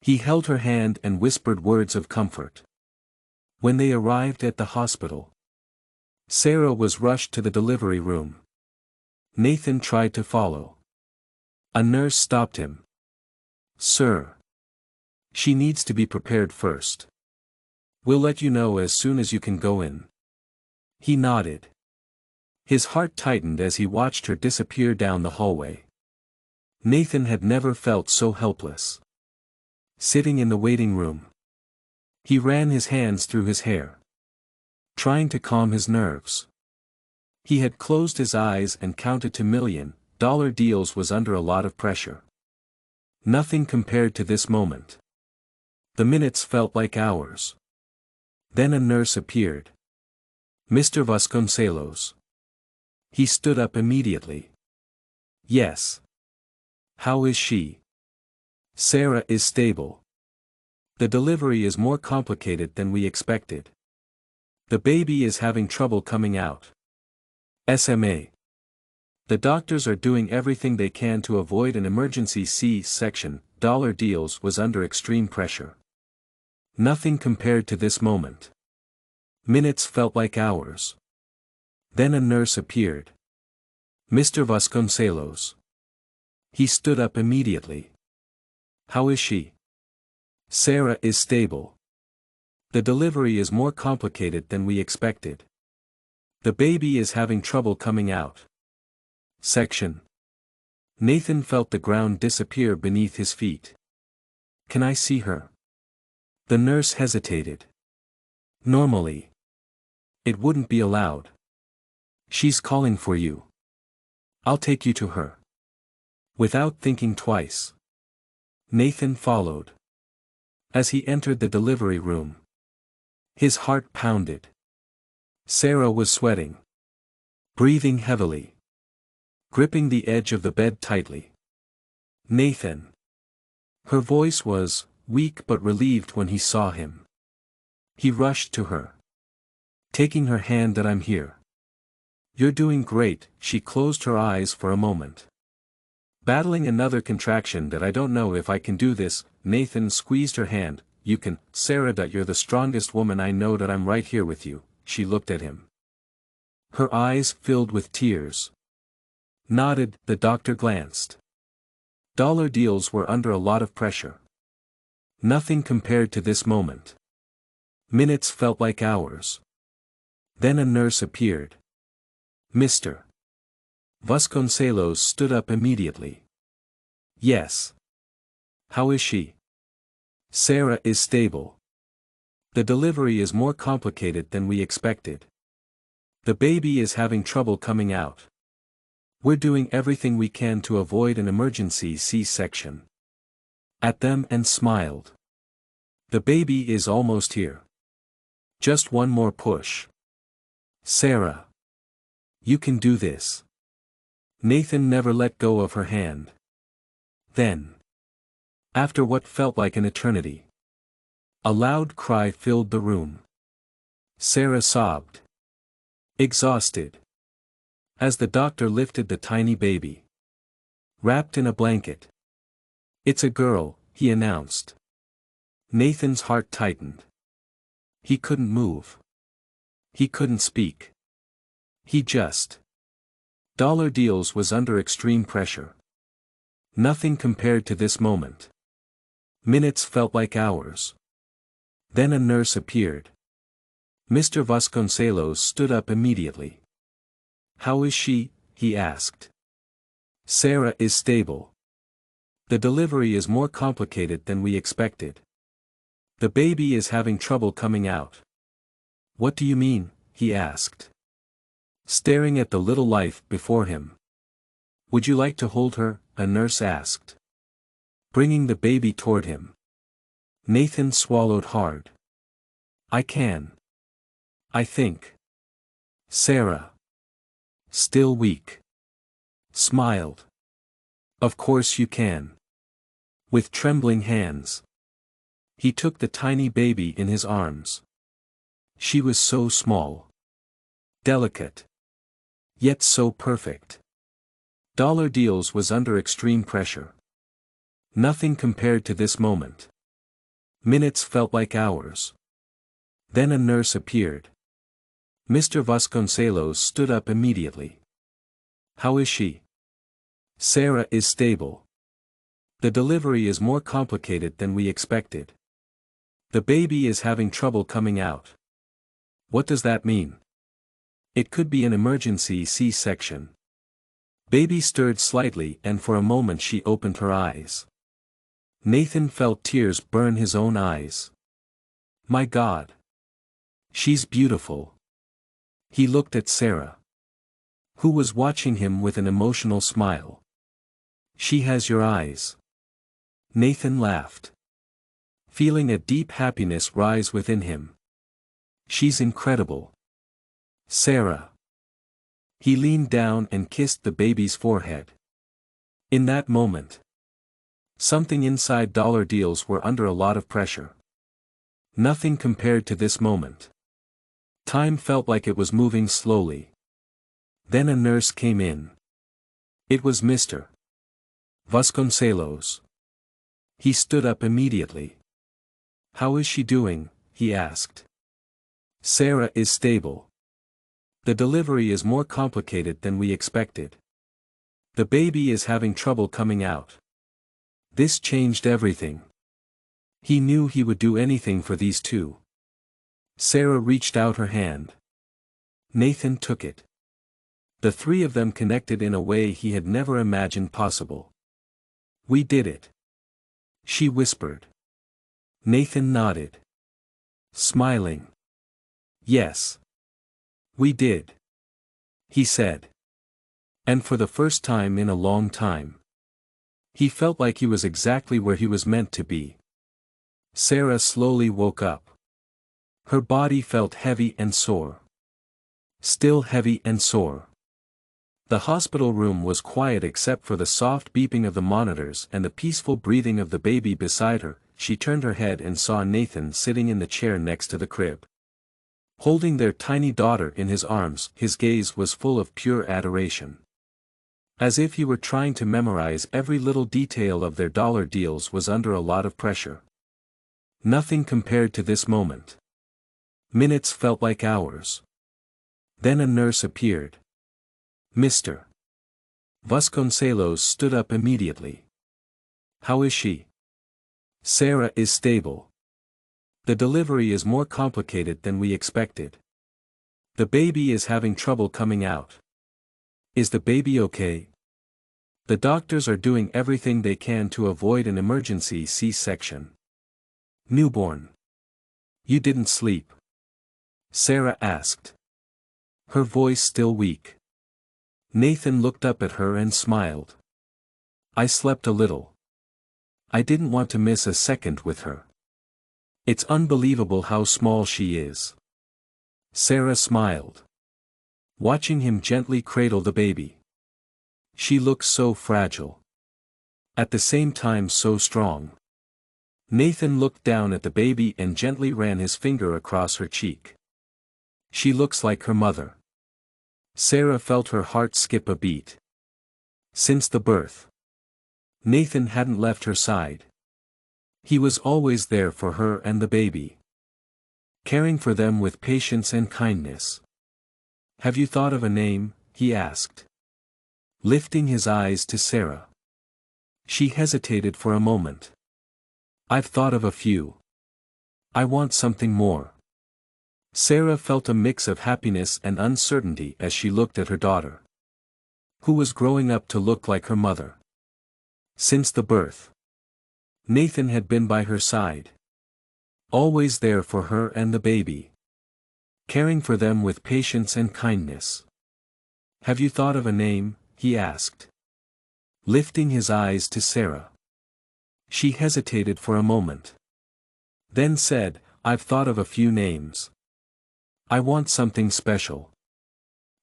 He held her hand and whispered words of comfort. When they arrived at the hospital, Sarah was rushed to the delivery room. Nathan tried to follow. A nurse stopped him. "Sir. She needs to be prepared first. We'll let you know as soon as you can go in." He nodded. His heart tightened as he watched her disappear down the hallway. Nathan had never felt so helpless. Sitting in the waiting room, he ran his hands through his hair, trying to calm his nerves. He had closed his eyes and counted to $1,000,000 deals was under a lot of pressure. Nothing compared to this moment. The minutes felt like hours. Then a nurse appeared. Mr. Vasconcelos. He stood up immediately. "Yes. How is she?" "Sarah is stable. The delivery is more complicated than we expected. The baby is having trouble coming out. SMA. The doctors are doing everything they can to avoid an emergency C-section. Deals was under extreme pressure. Nothing compared to this moment. Minutes felt like hours. Then a nurse appeared. Mr. Vasconcelos. He stood up immediately. "How is she?" "Sarah is stable. The delivery is more complicated than we expected. The baby is having trouble coming out. Section. Nathan felt the ground disappear beneath his feet. Can I see her? The nurse hesitated. Normally, it wouldn't be allowed. She's calling for you. I'll take you to her. Without thinking twice, Nathan followed. As he entered the delivery room, his heart pounded. Sarah was sweating, breathing heavily, gripping the edge of the bed tightly. Nathan. Her voice was weak but relieved when he saw him. He rushed to her, taking her hand. "That I'm here. You're doing great." She closed her eyes for a moment, battling another contraction. "That I don't know if I can do this." Nathan squeezed her hand. "You can, Sarah. That you're the strongest woman I know. That I'm right here with you." She looked at him, her eyes filled with tears. Nodded. The doctor glanced. Dollar deals were under a lot of pressure. Nothing compared to this moment. Minutes felt like hours. Then a nurse appeared. Mr. Vasconcelos stood up immediately. "Yes. How is she?" "Sarah is stable. The delivery is more complicated than we expected. The baby is having trouble coming out. We're doing everything we can to avoid an emergency C-section." At them and smiled. "The baby is almost here. Just one more push. Sarah. You can do this." Nathan never let go of her hand. Then, after what felt like an eternity, a loud cry filled the room. Sarah sobbed, exhausted, as the doctor lifted the tiny baby, wrapped in a blanket. "It's a girl," he announced. Nathan's heart tightened. He couldn't move. He couldn't speak. He just. Dollar Deals was under extreme pressure. Nothing compared to this moment. Minutes felt like hours. Then a nurse appeared. Mr. Vasconcelos stood up immediately. "How is she?" he asked. "Sarah is stable. The delivery is more complicated than we expected. The baby is having trouble coming out." "What do you mean?" he asked, staring at the little life before him. "Would you like to hold her?" a nurse asked, bringing the baby toward him. Nathan swallowed hard. "I can. I think." Sarah, still weak, smiled. "Of course you can." With trembling hands, he took the tiny baby in his arms. She was so small, delicate, yet so perfect. Dollar Deals was under extreme pressure. Nothing compared to this moment. Minutes felt like hours. Then a nurse appeared. Mr. Vasconcelos stood up immediately. "How is she?" "Sarah is stable. The delivery is more complicated than we expected. The baby is having trouble coming out." "What does that mean?" "It could be an emergency C-section." Baby stirred slightly and for a moment she opened her eyes. Nathan felt tears burn his own eyes. "My God. She's beautiful." He looked at Sarah, who was watching him with an emotional smile. "She has your eyes." Nathan laughed, feeling a deep happiness rise within him. "She's incredible. Sarah." He leaned down and kissed the baby's forehead. In that moment, something inside Dollar Deals were under a lot of pressure. Nothing compared to this moment. Time felt like it was moving slowly. Then a nurse came in. It was Mr. Vasconcelos. He stood up immediately. "How is she doing?" he asked. "Sarah is stable. The delivery is more complicated than we expected. The baby is having trouble coming out." This changed everything. He knew he would do anything for these two. Sarah reached out her hand. Nathan took it. The three of them connected in a way he had never imagined possible. "We did it," she whispered. Nathan nodded, smiling. "Yes. We did," he said. And for the first time in a long time, he felt like he was exactly where he was meant to be. Sarah slowly woke up. Her body felt heavy and sore. Still heavy and sore. The hospital room was quiet except for the soft beeping of the monitors and the peaceful breathing of the baby beside her. She turned her head and saw Nathan sitting in the chair next to the crib. Holding their tiny daughter in his arms, his gaze was full of pure adoration. As if he were trying to memorize every little detail of their dollar deals was under a lot of pressure. Nothing compared to this moment. Minutes felt like hours. Then a nurse appeared. Mr. Vasconcelos stood up immediately. "How is she?" "Sarah is stable. The delivery is more complicated than we expected. The baby is having trouble coming out." "Is the baby okay?" "The doctors are doing everything they can to avoid an emergency C-section." "Newborn. You didn't sleep?" Sarah asked. Her voice still weak. Nathan looked up at her and smiled. "I slept a little. I didn't want to miss a second with her. It's unbelievable how small she is." Sarah smiled, watching him gently cradle the baby. She looks so fragile. At the same time so strong. Nathan looked down at the baby and gently ran his finger across her cheek. "She looks like her mother." Sarah felt her heart skip a beat. Since the birth, Nathan hadn't left her side. He was always there for her and the baby, caring for them with patience and kindness. "Have you thought of a name?" he asked, lifting his eyes to Sarah. She hesitated for a moment. "I've thought of a few. I want something more." Sarah felt a mix of happiness and uncertainty as she looked at her daughter, who was growing up to look like her mother. Since the birth, Nathan had been by her side, always there for her and the baby, caring for them with patience and kindness. "Have you thought of a name?" he asked, lifting his eyes to Sarah. She hesitated for a moment, then said, "I've thought of a few names. I want something special.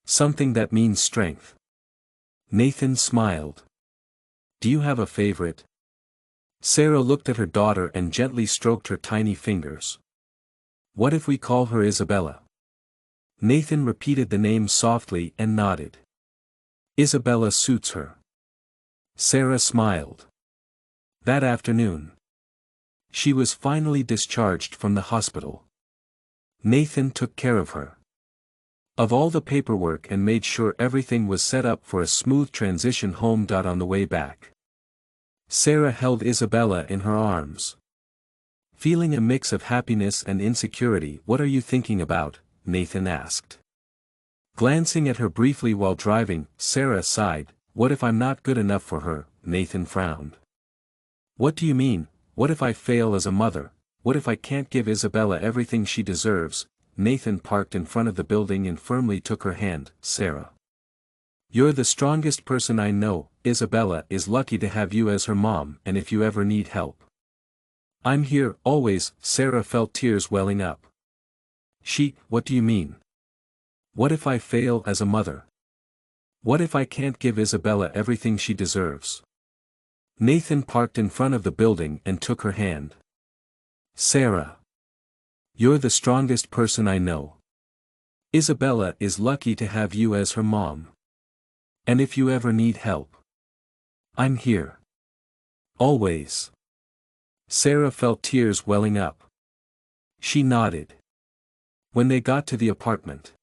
Something that means strength." Nathan smiled. "Do you have a favorite?" Sarah looked at her daughter and gently stroked her tiny fingers. "What if we call her Isabella?" Nathan repeated the name softly and nodded. "Isabella suits her." Sarah smiled. That afternoon, she was finally discharged from the hospital. Nathan took care of her, of all the paperwork, and made sure everything was set up for a smooth transition home. On the way back, Sarah held Isabella in her arms, feeling a mix of happiness and insecurity. "What are you thinking about?" Nathan asked. Glancing at her briefly while driving, Sarah sighed. "What if I'm not good enough for her?" Nathan frowned. "What do you mean? What if I fail as a mother? What if I can't give Isabella everything she deserves?" Nathan parked in front of the building and firmly took her hand. "Sarah, you're the strongest person I know. Isabella is lucky to have you as her mom, and if you ever need help, I'm here, always." Sarah felt tears welling up. What do you mean? What if I fail as a mother? What if I can't give Isabella everything she deserves?" Nathan parked in front of the building and took her hand. "Sarah, you're the strongest person I know. Isabella is lucky to have you as her mom. And if you ever need help, I'm here. Always." Sarah felt tears welling up. She nodded. When they got to the apartment,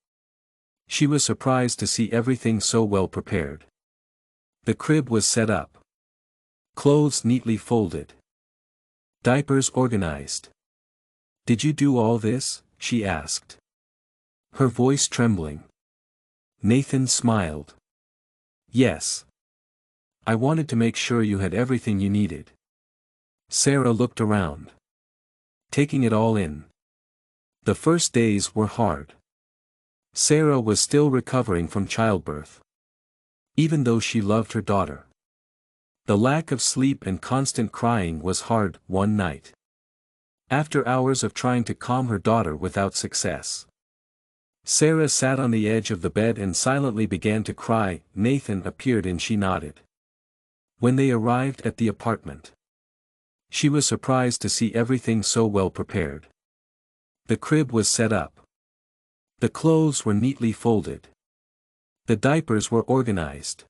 she was surprised to see everything so well prepared. The crib was set up, clothes neatly folded, diapers organized. "Did you do all this?" she asked, her voice trembling. Nathan smiled. Yes. I wanted to make sure you had everything you needed. Sarah looked around, taking it all in. The first days were hard. Sarah was still recovering from childbirth. Even though she loved her daughter, the lack of sleep and constant crying was hard. One night, after hours of trying to calm her daughter without success, Sarah sat on the edge of the bed and silently began to cry. Nathan appeared and she nodded. When they arrived at the apartment, she was surprised to see everything so well prepared. The crib was set up. The clothes were neatly folded. The diapers were organized.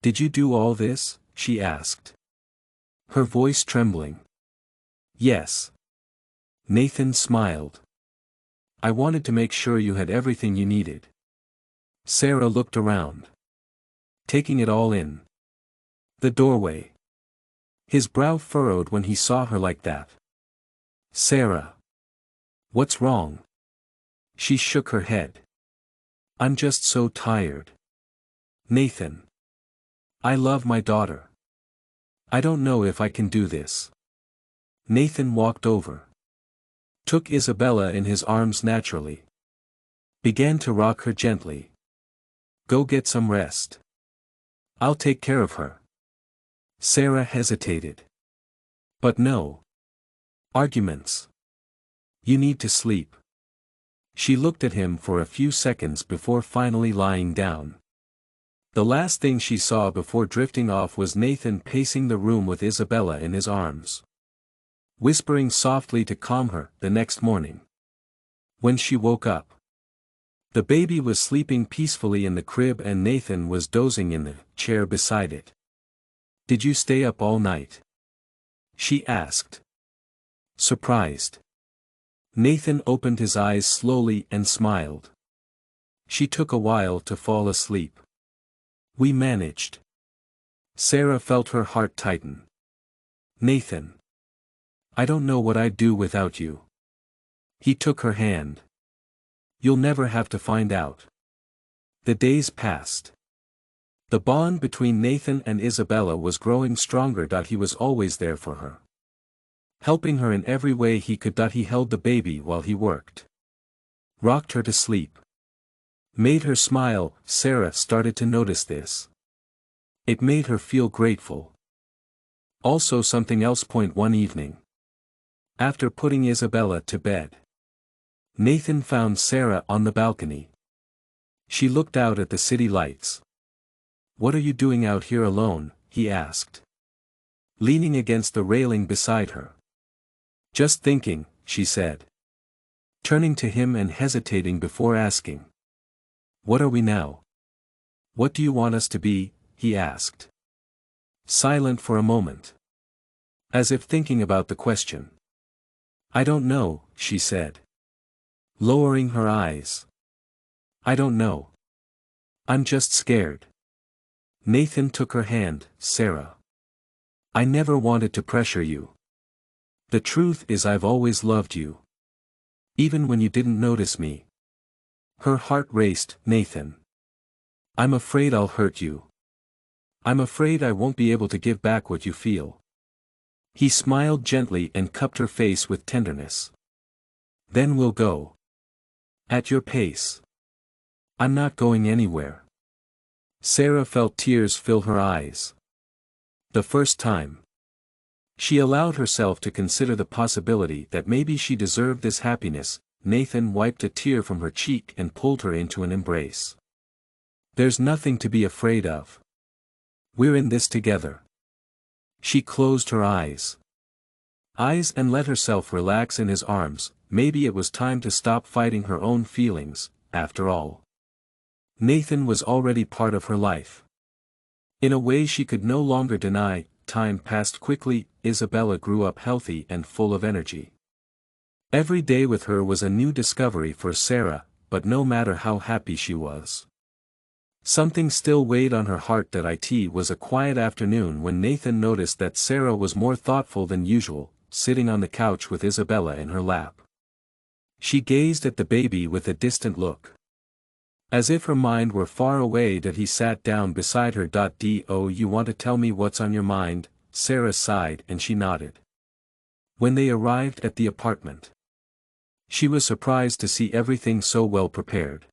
"Did you do all this?" she asked, her voice trembling. "Yes." Nathan smiled. "I wanted to make sure you had everything you needed." Sarah looked around, taking it all in. The doorway. His brow furrowed when he saw her like that. "Sarah. What's wrong?" She shook her head. "I'm just so tired." "Nathan. I love my daughter. I don't know if I can do this." Nathan walked over, took Isabella in his arms naturally, began to rock her gently. "Go get some rest. I'll take care of her." Sarah hesitated. "But no. Arguments. You need to sleep." She looked at him for a few seconds before finally lying down. The last thing she saw before drifting off was Nathan pacing the room with Isabella in his arms, whispering softly to calm her. The next morning, when she woke up, the baby was sleeping peacefully in the crib and Nathan was dozing in the chair beside it. "Did you stay up all night?" she asked, surprised. Nathan opened his eyes slowly and smiled. "She took a while to fall asleep. We managed." Sarah felt her heart tighten. "Nathan. I don't know what I'd do without you." He took her hand. "You'll never have to find out." The days passed. The bond between Nathan and Isabella was growing stronger. He was always there for her, helping her in every way he could. He held the baby while he worked, rocked her to sleep, made her smile. Sarah started to notice this. It made her feel grateful. Also something else. One evening, after putting Isabella to bed, Nathan found Sarah on the balcony. She looked out at the city lights. "What are you doing out here alone?" he asked, leaning against the railing beside her. "Just thinking," she said, turning to him and hesitating before asking, "What are we now?" "What do you want us to be?" he asked. Silent for a moment, as if thinking about the question. "I don't know," she said, lowering her eyes. "I don't know. I'm just scared." Nathan took her hand. "Sarah. I never wanted to pressure you. The truth is I've always loved you. Even when you didn't notice me." Her heart raced. "Nathan. I'm afraid I'll hurt you. I'm afraid I won't be able to give back what you feel." He smiled gently and cupped her face with tenderness. "Then we'll go. At your pace. I'm not going anywhere." Sarah felt tears fill her eyes. The first time she allowed herself to consider the possibility that maybe she deserved this happiness, Nathan wiped a tear from her cheek and pulled her into an embrace. "There's nothing to be afraid of. We're in this together." She closed her eyes and let herself relax in his arms. Maybe it was time to stop fighting her own feelings. After all, Nathan was already part of her life, in a way she could no longer deny. Time passed quickly. Isabella grew up healthy and full of energy. Every day with her was a new discovery for Sarah, but no matter how happy she was, something still weighed on her heart. It was a quiet afternoon when Nathan noticed that Sarah was more thoughtful than usual, sitting on the couch with Isabella in her lap. She gazed at the baby with a distant look. As if her mind were far away that he sat down beside her. Do you want to tell me what's on your mind? Sarah sighed and she nodded. When they arrived at the apartment, she was surprised to see everything so well prepared.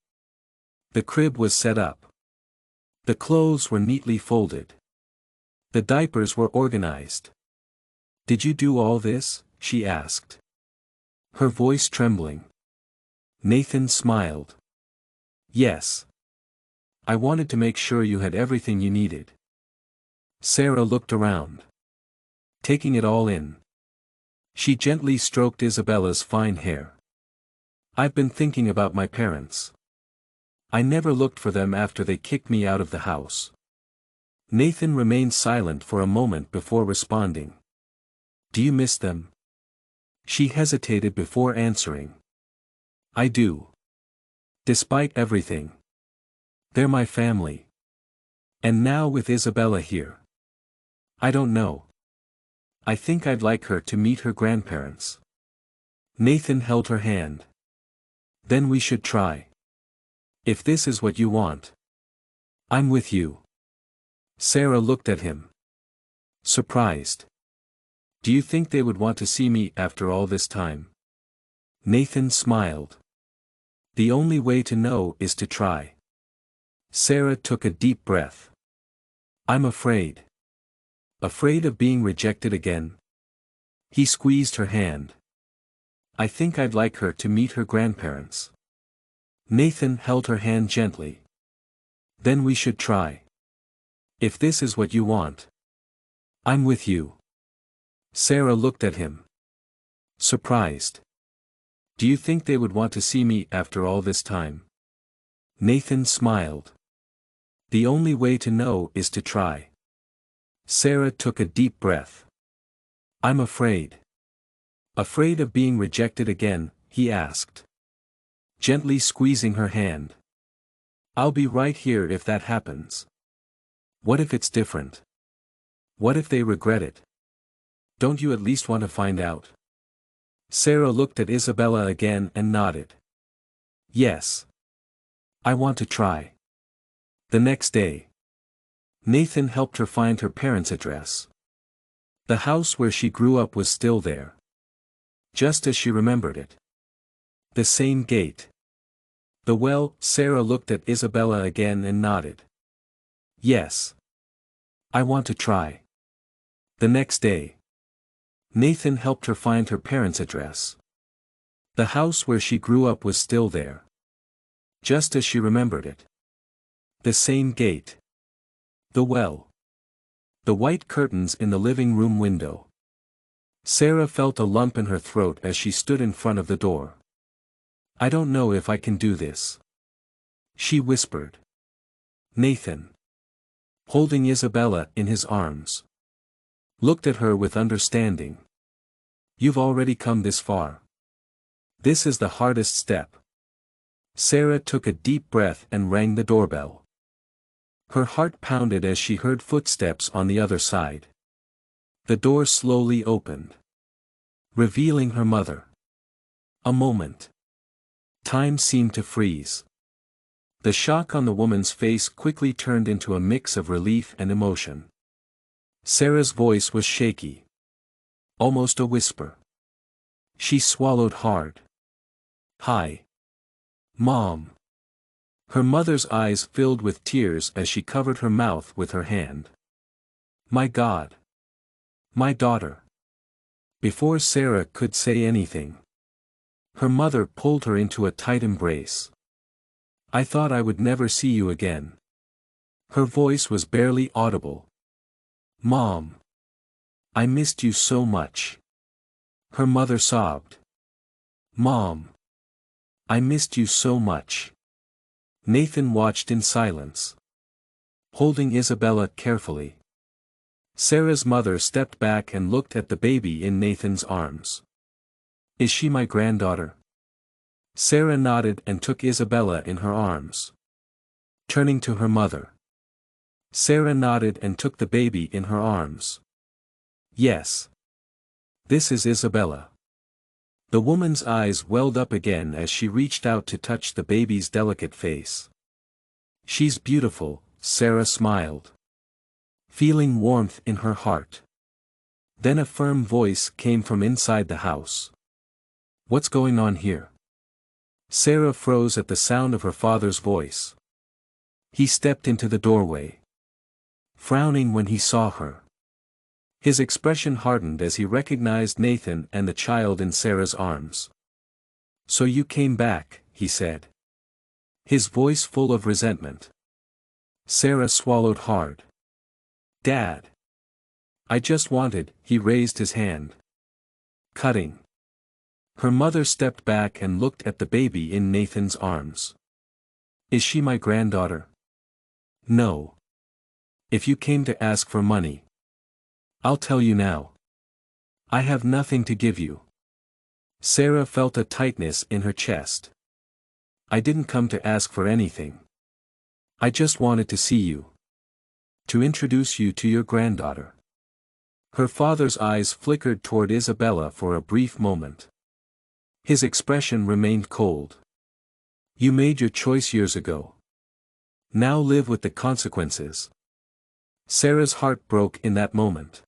The crib was set up. The clothes were neatly folded. The diapers were organized. Did you do all this? She asked, her voice trembling. Nathan smiled. Yes. I wanted to make sure you had everything you needed. Sarah looked around, taking it all in. She gently stroked Isabella's fine hair. I've been thinking about my parents. I never looked for them after they kicked me out of the house. Nathan remained silent for a moment before responding. Do you miss them? She hesitated before answering. I do. Despite everything. They're my family. And now with Isabella here. I don't know. I think I'd like her to meet her grandparents. Nathan held her hand. Then we should try. If this is what you want. I'm with you. Sarah looked at him, surprised. Do you think they would want to see me after all this time? Nathan smiled. The only way to know is to try. Sarah took a deep breath. I'm afraid. Afraid of being rejected again? He squeezed her hand. I think I'd like her to meet her grandparents. Nathan held her hand gently. Then we should try. If this is what you want. I'm with you. Sarah looked at him, surprised. Do you think they would want to see me after all this time? Nathan smiled. The only way to know is to try. Sarah took a deep breath. I'm afraid. Afraid of being rejected again? He asked, gently squeezing her hand. I'll be right here if that happens. What if it's different? What if they regret it? Don't you at least want to find out? Sarah looked at Isabella again and nodded. Yes. I want to try. The next day, Nathan helped her find her parents' address. The house where she grew up was still there, just as she remembered it. The same gate. The well. Sarah looked at Isabella again and nodded. Yes. I want to try. The next day, Nathan helped her find her parents' address. The house where she grew up was still there, just as she remembered it. The same gate. The well. The white curtains in the living room window. Sarah felt a lump in her throat as she stood in front of the door. I don't know if I can do this, she whispered. Nathan, holding Isabella in his arms, looked at her with understanding. You've already come this far. This is the hardest step. Sarah took a deep breath and rang the doorbell. Her heart pounded as she heard footsteps on the other side. The door slowly opened, revealing her mother. A moment. Time seemed to freeze. The shock on the woman's face quickly turned into a mix of relief and emotion. Sarah's voice was shaky, almost a whisper. She swallowed hard. Hi. Mom. Her mother's eyes filled with tears as she covered her mouth with her hand. My God. My daughter. Before Sarah could say anything, her mother pulled her into a tight embrace. I thought I would never see you again. Her voice was barely audible. Mom. I missed you so much. Her mother sobbed. Mom. I missed you so much. Nathan watched in silence, holding Isabella carefully. Sarah's mother stepped back and looked at the baby in Nathan's arms. Is she my granddaughter? Sarah nodded and took Isabella in her arms. Turning to her mother, Sarah nodded and took the baby in her arms. Yes. This is Isabella. The woman's eyes welled up again as she reached out to touch the baby's delicate face. She's beautiful, Sarah smiled, feeling warmth in her heart. Then a firm voice came from inside the house. What's going on here? Sarah froze at the sound of her father's voice. He stepped into the doorway, frowning when he saw her. His expression hardened as he recognized Nathan and the child in Sarah's arms. So you came back, he said, his voice full of resentment. Sarah swallowed hard. Dad. I just wanted, he raised his hand. Cutting. Her mother stepped back and looked at the baby in Nathan's arms. Is she my granddaughter? No. If you came to ask for money, I'll tell you now. I have nothing to give you. Sarah felt a tightness in her chest. I didn't come to ask for anything. I just wanted to see you. To introduce you to your granddaughter. Her father's eyes flickered toward Isabella for a brief moment. His expression remained cold. You made your choice years ago. Now live with the consequences. Sarah's heart broke in that moment.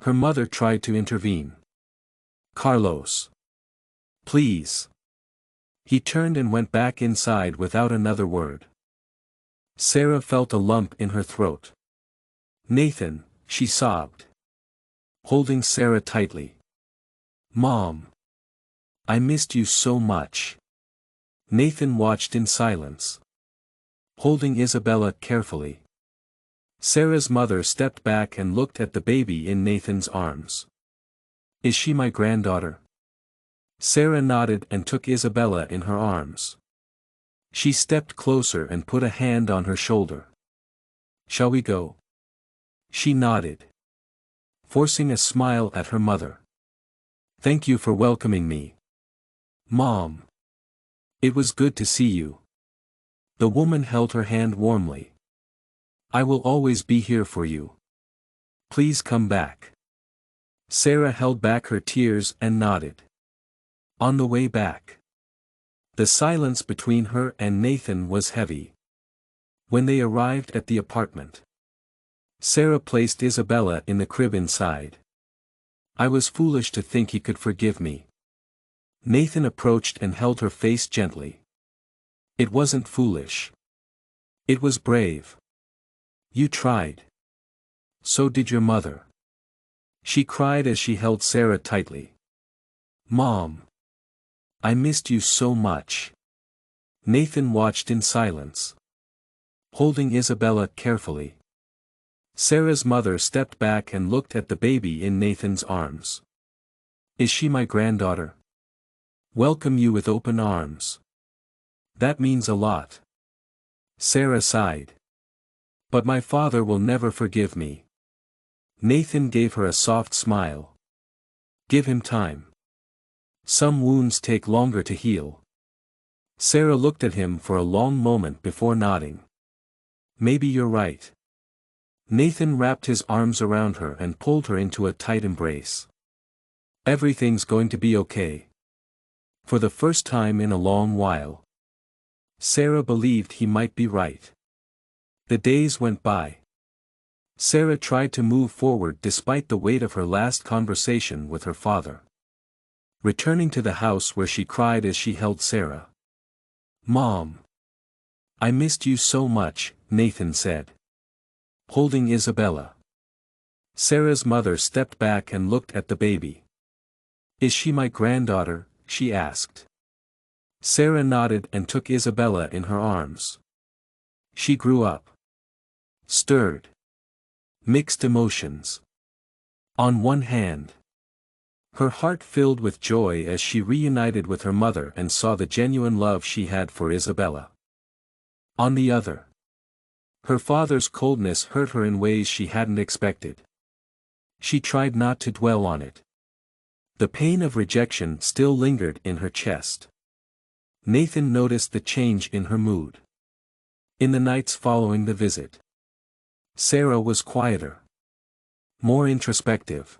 Her mother tried to intervene. Carlos. Please. He turned and went back inside without another word. Sarah felt a lump in her throat. Nathan, she sobbed, holding Sarah tightly. Mom. I missed you so much. Nathan watched in silence, holding Isabella carefully. Sarah's mother stepped back and looked at the baby in Nathan's arms. Is she my granddaughter? Sarah nodded and took Isabella in her arms. She stepped closer and put a hand on her shoulder. Shall we go? She nodded, forcing a smile at her mother. Thank you for welcoming me. Mom. It was good to see you. The woman held her hand warmly. I will always be here for you. Please come back. Sarah held back her tears and nodded. On the way back, the silence between her and Nathan was heavy. When they arrived at the apartment, Sarah placed Isabella in the crib inside. I was foolish to think he could forgive me. Nathan approached and held her face gently. It wasn't foolish. It was brave. You tried. So did your mother. She cried as she held Sarah tightly. Mom. I missed you so much. Nathan watched in silence, holding Isabella carefully. Sarah's mother stepped back and looked at the baby in Nathan's arms. Is she my granddaughter? Welcome you with open arms. That means a lot. Sarah sighed. But my father will never forgive me. Nathan gave her a soft smile. Give him time. Some wounds take longer to heal. Sarah looked at him for a long moment before nodding. Maybe you're right. Nathan wrapped his arms around her and pulled her into a tight embrace. Everything's going to be okay. For the first time in a long while. Sarah believed he might be right. The days went by. Sarah tried to move forward despite the weight of her last conversation with her father. Returning to the house where she cried as she held Sarah. Mom. I missed you so much, Nathan said, holding Isabella. Sarah's mother stepped back and looked at the baby. Is she my granddaughter? She asked. Sarah nodded and took Isabella in her arms. She grew up. Stirred. Mixed emotions. On one hand, her heart filled with joy as she reunited with her mother and saw the genuine love she had for Isabella. On the other, her father's coldness hurt her in ways she hadn't expected. She tried not to dwell on it. The pain of rejection still lingered in her chest. Nathan noticed the change in her mood. In the nights following the visit, Sarah was quieter, more introspective.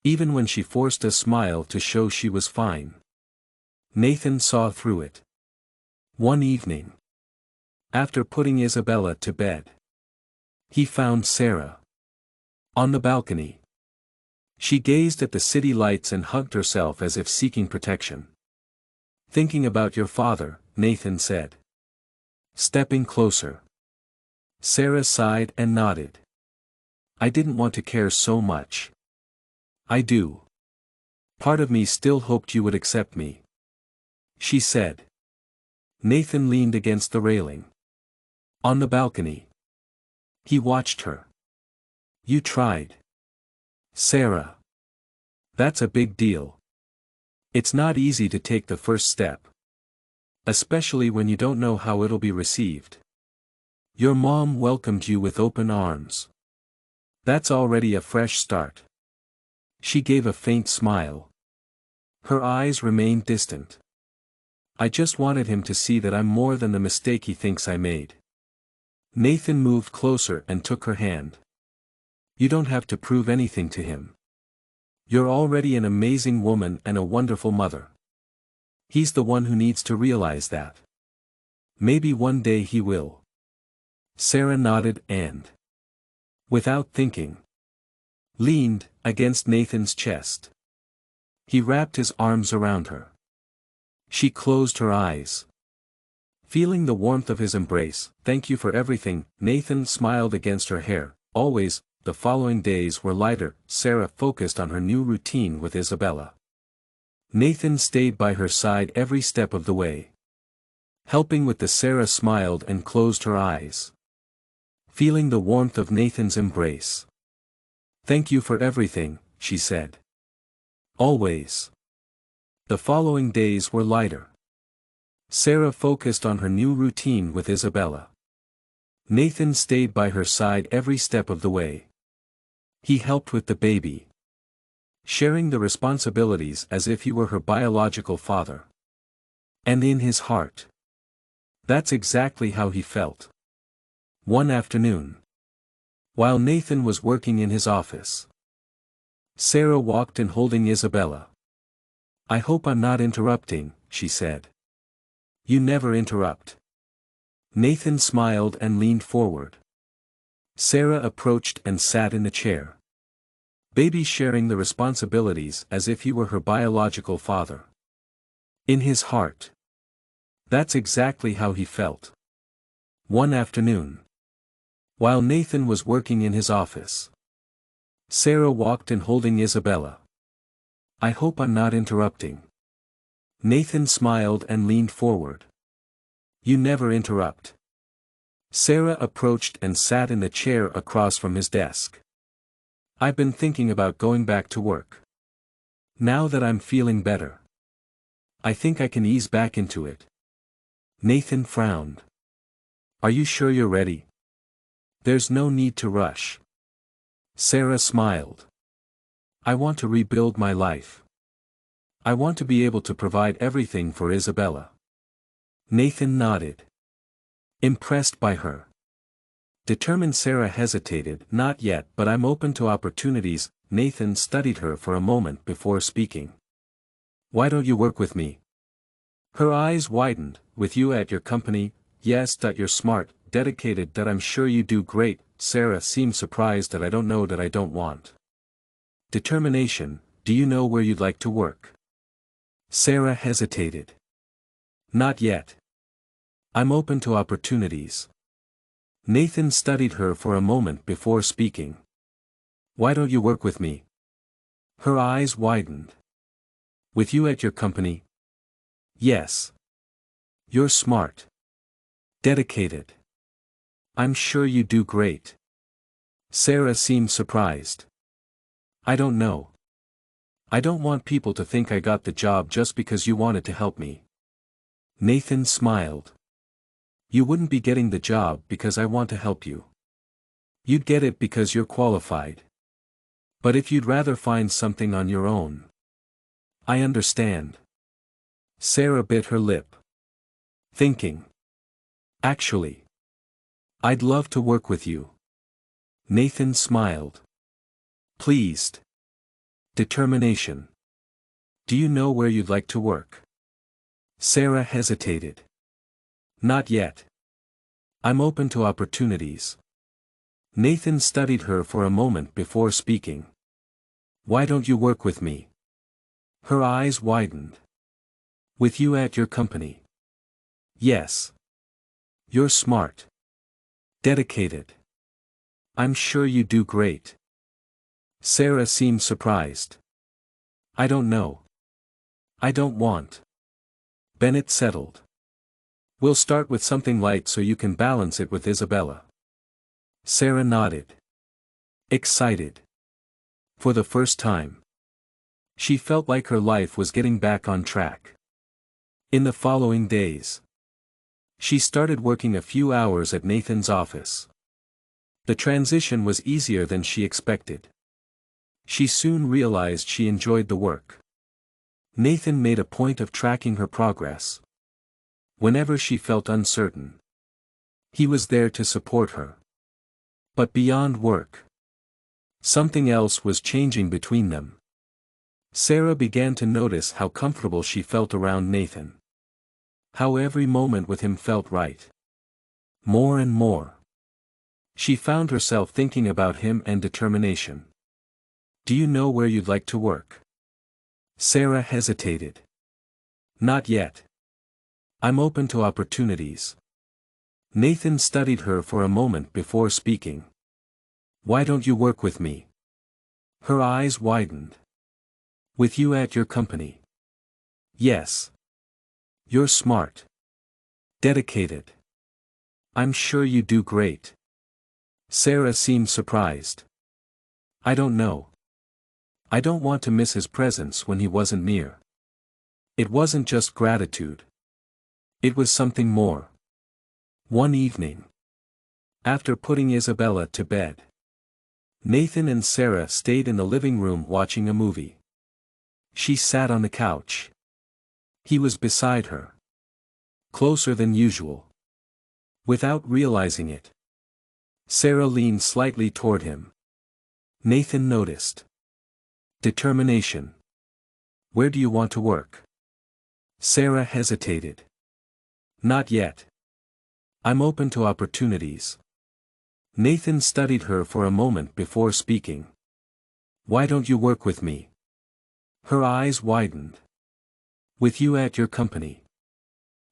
Even when she forced a smile to show she was fine, Nathan saw through it. One evening, After putting Isabella to bed, he found Sarah on the balcony. She gazed at the city lights and hugged herself as if seeking protection. "Thinking about your father," Nathan said, stepping closer. Sarah sighed and nodded. "I didn't want to care so much. I do. Part of me still hoped you would accept me," she said. Nathan leaned against the railing on the balcony. He watched her. "You tried, Sarah. That's a big deal. It's not easy to take the first step. Especially when you don't know how it'll be received. Your mom welcomed you with open arms. That's already a fresh start." She gave a faint smile. Her eyes remained distant. "I just wanted him to see that I'm more than the mistake he thinks I made." Nathan moved closer and took her hand. "You don't have to prove anything to him. You're already an amazing woman and a wonderful mother. He's the one who needs to realize that. Maybe one day he will." Sarah nodded and, without thinking, leaned against Nathan's chest. He wrapped his arms around her. She closed her eyes, feeling the warmth of his embrace. "Thank you for everything," Nathan smiled against her hair. "Always." The following days were lighter. Sarah focused on her new routine with Isabella. Nathan stayed by her side every step of the way, helping with the. Sarah smiled and closed her eyes, feeling the warmth of Nathan's embrace. "Thank you for everything," she said. "Always." The following days were lighter. Sarah focused on her new routine with Isabella. Nathan stayed by her side every step of the way. He helped with the baby, sharing the responsibilities as if he were her biological father. And in his heart, that's exactly how he felt. One afternoon, while Nathan was working in his office, Sarah walked in holding Isabella. "I hope I'm not interrupting," she said. "You never interrupt." Nathan smiled and leaned forward. Sarah approached and sat in the chair. Baby sharing the responsibilities as if he were her biological father. In his heart, that's exactly how he felt. One afternoon, while Nathan was working in his office, Sarah walked in holding Isabella. "I hope I'm not interrupting." Nathan smiled and leaned forward. "You never interrupt." Sarah approached and sat in the chair across from his desk. "I've been thinking about going back to work. Now that I'm feeling better, I think I can ease back into it." Nathan frowned. "Are you sure you're ready? There's no need to rush." Sarah smiled. "I want to rebuild my life. I want to be able to provide everything for Isabella." Nathan nodded, impressed by her. Determined. Sarah hesitated. "Not yet, but I'm open to opportunities." Nathan studied her for a moment before speaking. "Why don't you work with me?" Her eyes widened. "With you at your company? Yes, that you're smart, dedicated, that I'm sure you do great." Sarah seemed surprised. "That I don't know, that I don't want." Determination. "Do you know where you'd like to work?" Sarah hesitated. "Not yet. I'm open to opportunities." Nathan studied her for a moment before speaking. "Why don't you work with me?" Her eyes widened. "With you at your company? Yes. You're smart. Dedicated. I'm sure you do great." Sarah seemed surprised. "I don't know. I don't want people to think I got the job just because you wanted to help me." Nathan smiled. "You wouldn't be getting the job because I want to help you. You'd get it because you're qualified. But if you'd rather find something on your own, I understand." Sarah bit her lip, thinking, "Actually, I'd love to work with you." Nathan smiled, pleased. Determination. "Do you know where you'd like to work?" Sarah hesitated. "Not yet. I'm open to opportunities. Nathan studied her for a moment before speaking. Why don't you work with me? Her eyes widened. With you at your company. Yes. You're smart. Dedicated. I'm sure you do great. Sarah seemed surprised. I don't know. I don't want. Bennett settled. We'll start with something light so you can balance it with Isabella. Sarah nodded. Excited. For the first time. She felt like her life was getting back on track. In the following days, she started working a few hours at Nathan's office. The transition was easier than she expected. She soon realized she enjoyed the work. Nathan made a point of tracking her progress. Whenever she felt uncertain, he was there to support her. But beyond work, something else was changing between them. Sarah began to notice how comfortable she felt around Nathan. How every moment with him felt right. More and more, she found herself thinking about him and determination. Do you know where you'd like to work? Sarah hesitated. Not yet. I'm open to opportunities. Nathan studied her for a moment before speaking. Why don't you work with me? Her eyes widened. With you at your company. Yes. You're smart. Dedicated. I'm sure you do great. Sarah seemed surprised. I don't know. I don't want to miss his presence when he wasn't near. It wasn't just gratitude. It was something more. One evening, after putting Isabella to bed, Nathan and Sarah stayed in the living room watching a movie. She sat on the couch. He was beside her. Closer than usual. Without realizing it, Sarah leaned slightly toward him. Nathan noticed. Determination. Where do you want to work? Sarah hesitated. Not yet. I'm open to opportunities. Nathan studied her for a moment before speaking. Why don't you work with me? Her eyes widened. With you at your company.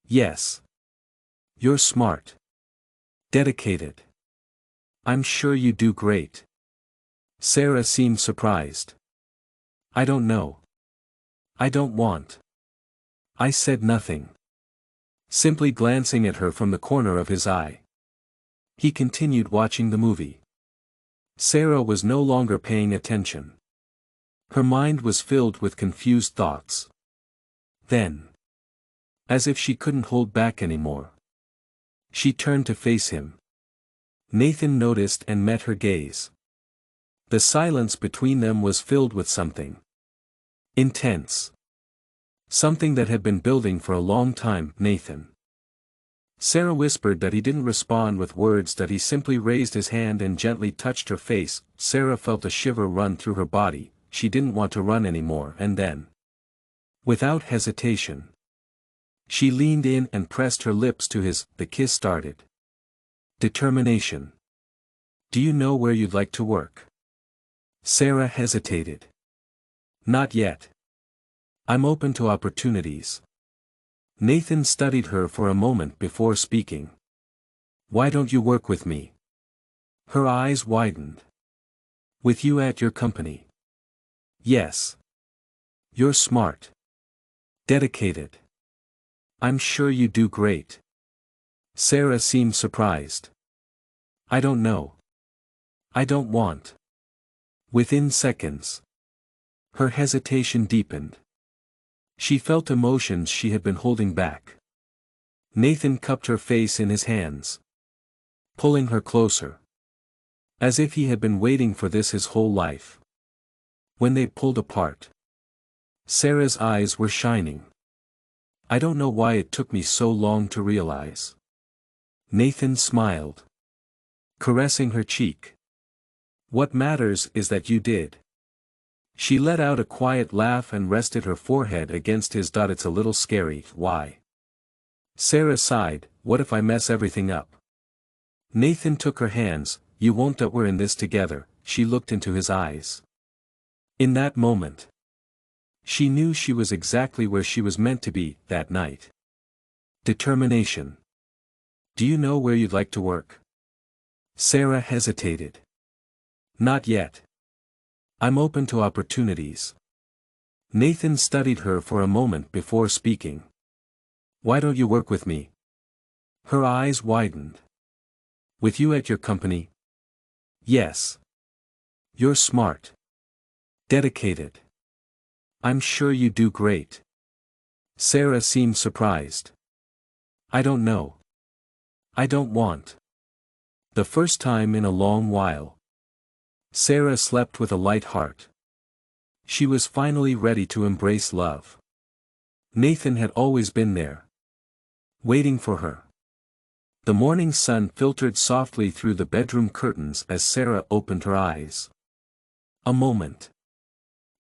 Yes. You're smart. Dedicated. I'm sure you do great. Sarah seemed surprised. I don't know. I don't want. I said nothing. Simply glancing at her from the corner of his eye. He continued watching the movie. Sarah was no longer paying attention. Her mind was filled with confused thoughts. Then, as if she couldn't hold back anymore, she turned to face him. Nathan noticed and met her gaze. The silence between them was filled with something intense. Something that had been building for a long time. Nathan. Sarah whispered that he didn't respond with words, that he simply raised his hand and gently touched her face. Sarah felt a shiver run through her body. She didn't want to run anymore, and then, without hesitation, she leaned in and pressed her lips to his. The kiss started. Determination. Do you know where you'd like to work? Sarah hesitated. Not yet. I'm open to opportunities. Nathan studied her for a moment before speaking. Why don't you work with me? Her eyes widened. With you at your company. Yes. You're smart. Dedicated. I'm sure you do great. Sarah seemed surprised. I don't know. I don't want. Within seconds, her hesitation deepened. She felt emotions she had been holding back. Nathan cupped her face in his hands, pulling her closer. As if he had been waiting for this his whole life. When they pulled apart, Sarah's eyes were shining. I don't know why it took me so long to realize. Nathan smiled, caressing her cheek. What matters is that you did. She let out a quiet laugh and rested her forehead against his. It's a little scary. Why? Sarah sighed. What if I mess everything up? Nathan took her hands. You won't that we're in this together. She looked into his eyes. In that moment, she knew she was exactly where she was meant to be, that night. Determination. Do you know where you'd like to work? Sarah hesitated. Not yet. I'm open to opportunities. Nathan studied her for a moment before speaking. Why don't you work with me? Her eyes widened. With you at your company? Yes. You're smart. Dedicated. I'm sure you do great. Sarah seemed surprised. I don't know. I don't want. The first time in a long while. Sarah slept with a light heart. She was finally ready to embrace love. Nathan had always been there. Waiting for her. The morning sun filtered softly through the bedroom curtains as Sarah opened her eyes. A moment.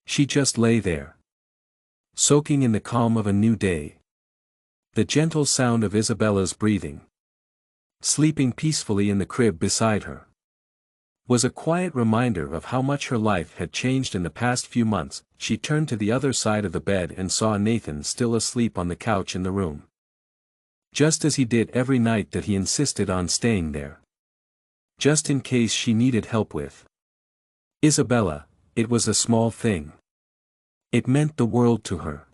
She just lay there. Soaking in the calm of a new day. The gentle sound of Isabella's breathing. Sleeping peacefully in the crib beside her. Was a quiet reminder of how much her life had changed in the past few months. She turned to the other side of the bed and saw Nathan still asleep on the couch in the room. Just as he did every night that he insisted on staying there. Just in case she needed help with Isabella, it was a small thing. It meant the world to her.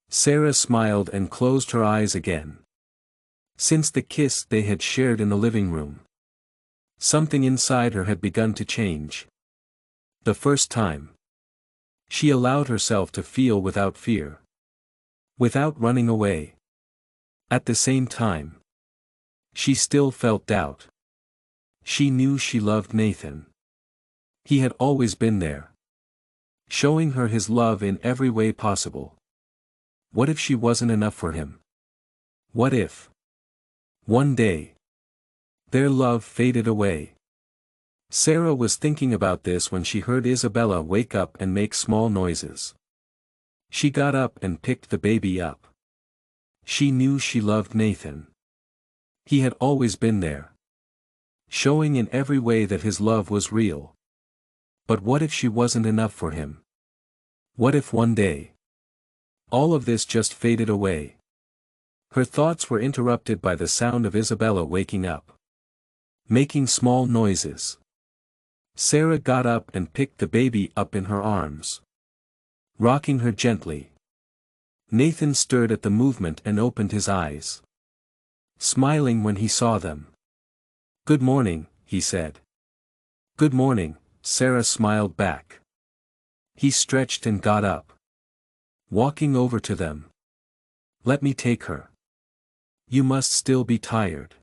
Sarah smiled and closed her eyes again. Since the kiss they had shared in the living room, something inside her had begun to change. The first time, she allowed herself to feel without fear. Without running away. At the same time, she still felt doubt. She knew she loved Nathan. He had always been there. Showing her his love in every way possible. What if she wasn't enough for him? What if one day their love faded away? Sarah was thinking about this when she heard Isabella wake up and make small noises. She got up and picked the baby up. She knew she loved Nathan. He had always been there. Showing in every way that his love was real. But what if she wasn't enough for him? What if one day all of this just faded away? Her thoughts were interrupted by the sound of Isabella waking up. Making small noises. Sarah got up and picked the baby up in her arms. Rocking her gently. Nathan stirred at the movement and opened his eyes. Smiling when he saw them. Good morning, he said. Good morning, Sarah smiled back. He stretched and got up. Walking over to them. Let me take her. You must still be tired.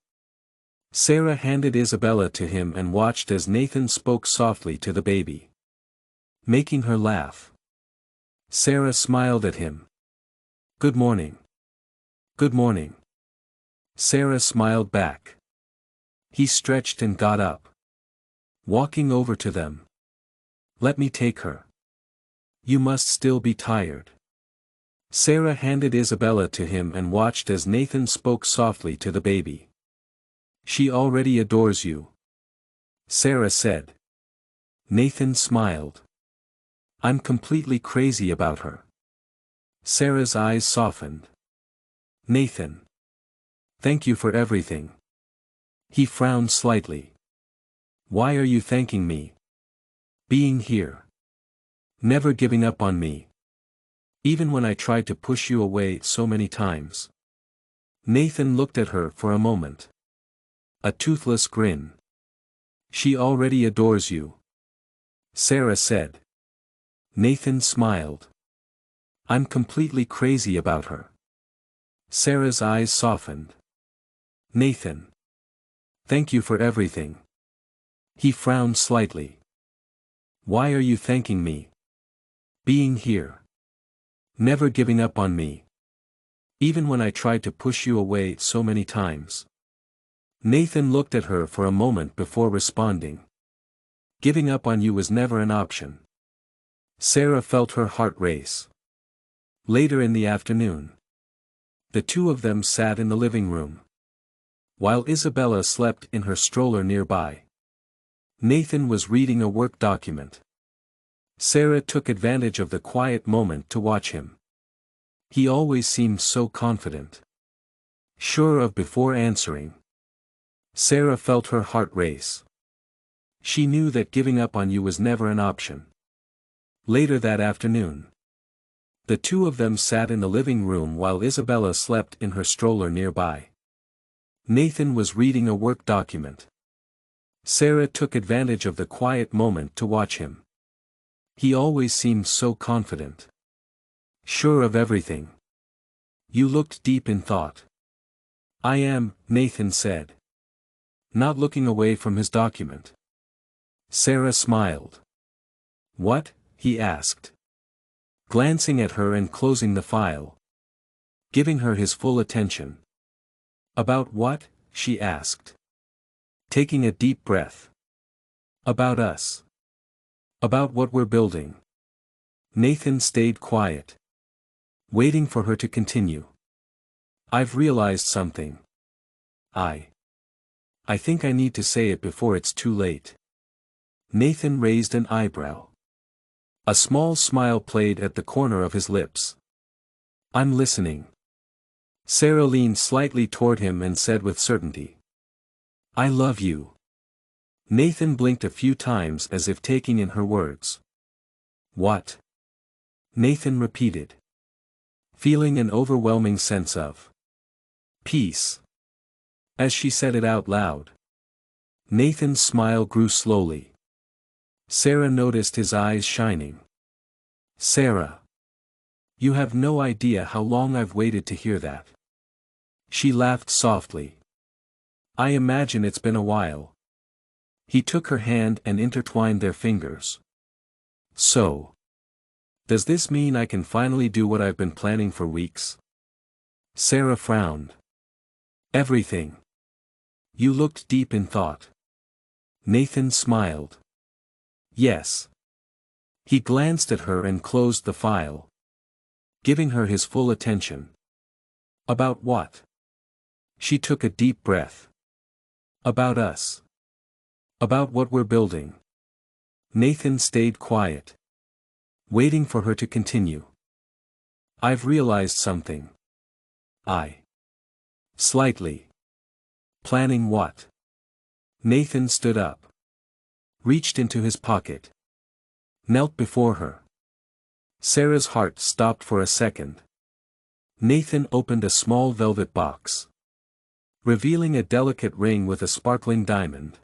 Sarah handed Isabella to him and watched as Nathan spoke softly to the baby. Making her laugh. Sarah smiled at him. Good morning. Good morning. Sarah smiled back. He stretched and got up. Walking over to them. Let me take her. You must still be tired. Sarah handed Isabella to him and watched as Nathan spoke softly to the baby. She already adores you. Sarah said. Nathan smiled. I'm completely crazy about her. Sarah's eyes softened. Nathan. Thank you for everything. He frowned slightly. Why are you thanking me? Being here. Never giving up on me. Even when I tried to push you away so many times. Nathan looked at her for a moment. A toothless grin. She already adores you. Sarah said. Nathan smiled. I'm completely crazy about her. Sarah's eyes softened. Nathan. Thank you for everything. He frowned slightly. Why are you thanking me? Being here. Never giving up on me. Even when I tried to push you away so many times. Nathan looked at her for a moment before responding. Giving up on you was never an option. Sarah felt her heart race. Later in the afternoon. The two of them sat in the living room. While Isabella slept in her stroller nearby, Nathan was reading a work document. Sarah took advantage of the quiet moment to watch him. He always seemed so confident, sure of before answering. Sarah felt her heart race. She knew that giving up on you was never an option. Later that afternoon, the two of them sat in the living room while Isabella slept in her stroller nearby. Nathan was reading a work document. Sarah took advantage of the quiet moment to watch him. He always seemed so confident, sure of everything. You looked deep in thought. I am, Nathan said, not looking away from his document. Sarah smiled. What? He asked, glancing at her and closing the file, giving her his full attention. About what? She asked, taking a deep breath. About us. About what we're building. Nathan stayed quiet, waiting for her to continue. I've realized something. I think I need to say it before it's too late. Nathan raised an eyebrow. A small smile played at the corner of his lips. I'm listening. Sarah leaned slightly toward him and said with certainty, I love you. Nathan blinked a few times as if taking in her words. What? Nathan repeated, feeling an overwhelming sense of peace. As she said it out loud, Nathan's smile grew slowly. Sarah noticed his eyes shining. Sarah, you have no idea how long I've waited to hear that. She laughed softly. I imagine it's been a while. He took her hand and intertwined their fingers. So, does this mean I can finally do what I've been planning for weeks? Sarah frowned. Everything. You looked deep in thought. Nathan smiled. Yes. He glanced at her and closed the file, giving her his full attention. About what? She took a deep breath. About us. About what we're building. Nathan stayed quiet, waiting for her to continue. I've realized something. Slightly. Planning what? Nathan stood up, reached into his pocket, knelt before her. Sarah's heart stopped for a second. Nathan opened a small velvet box, revealing a delicate ring with a sparkling diamond.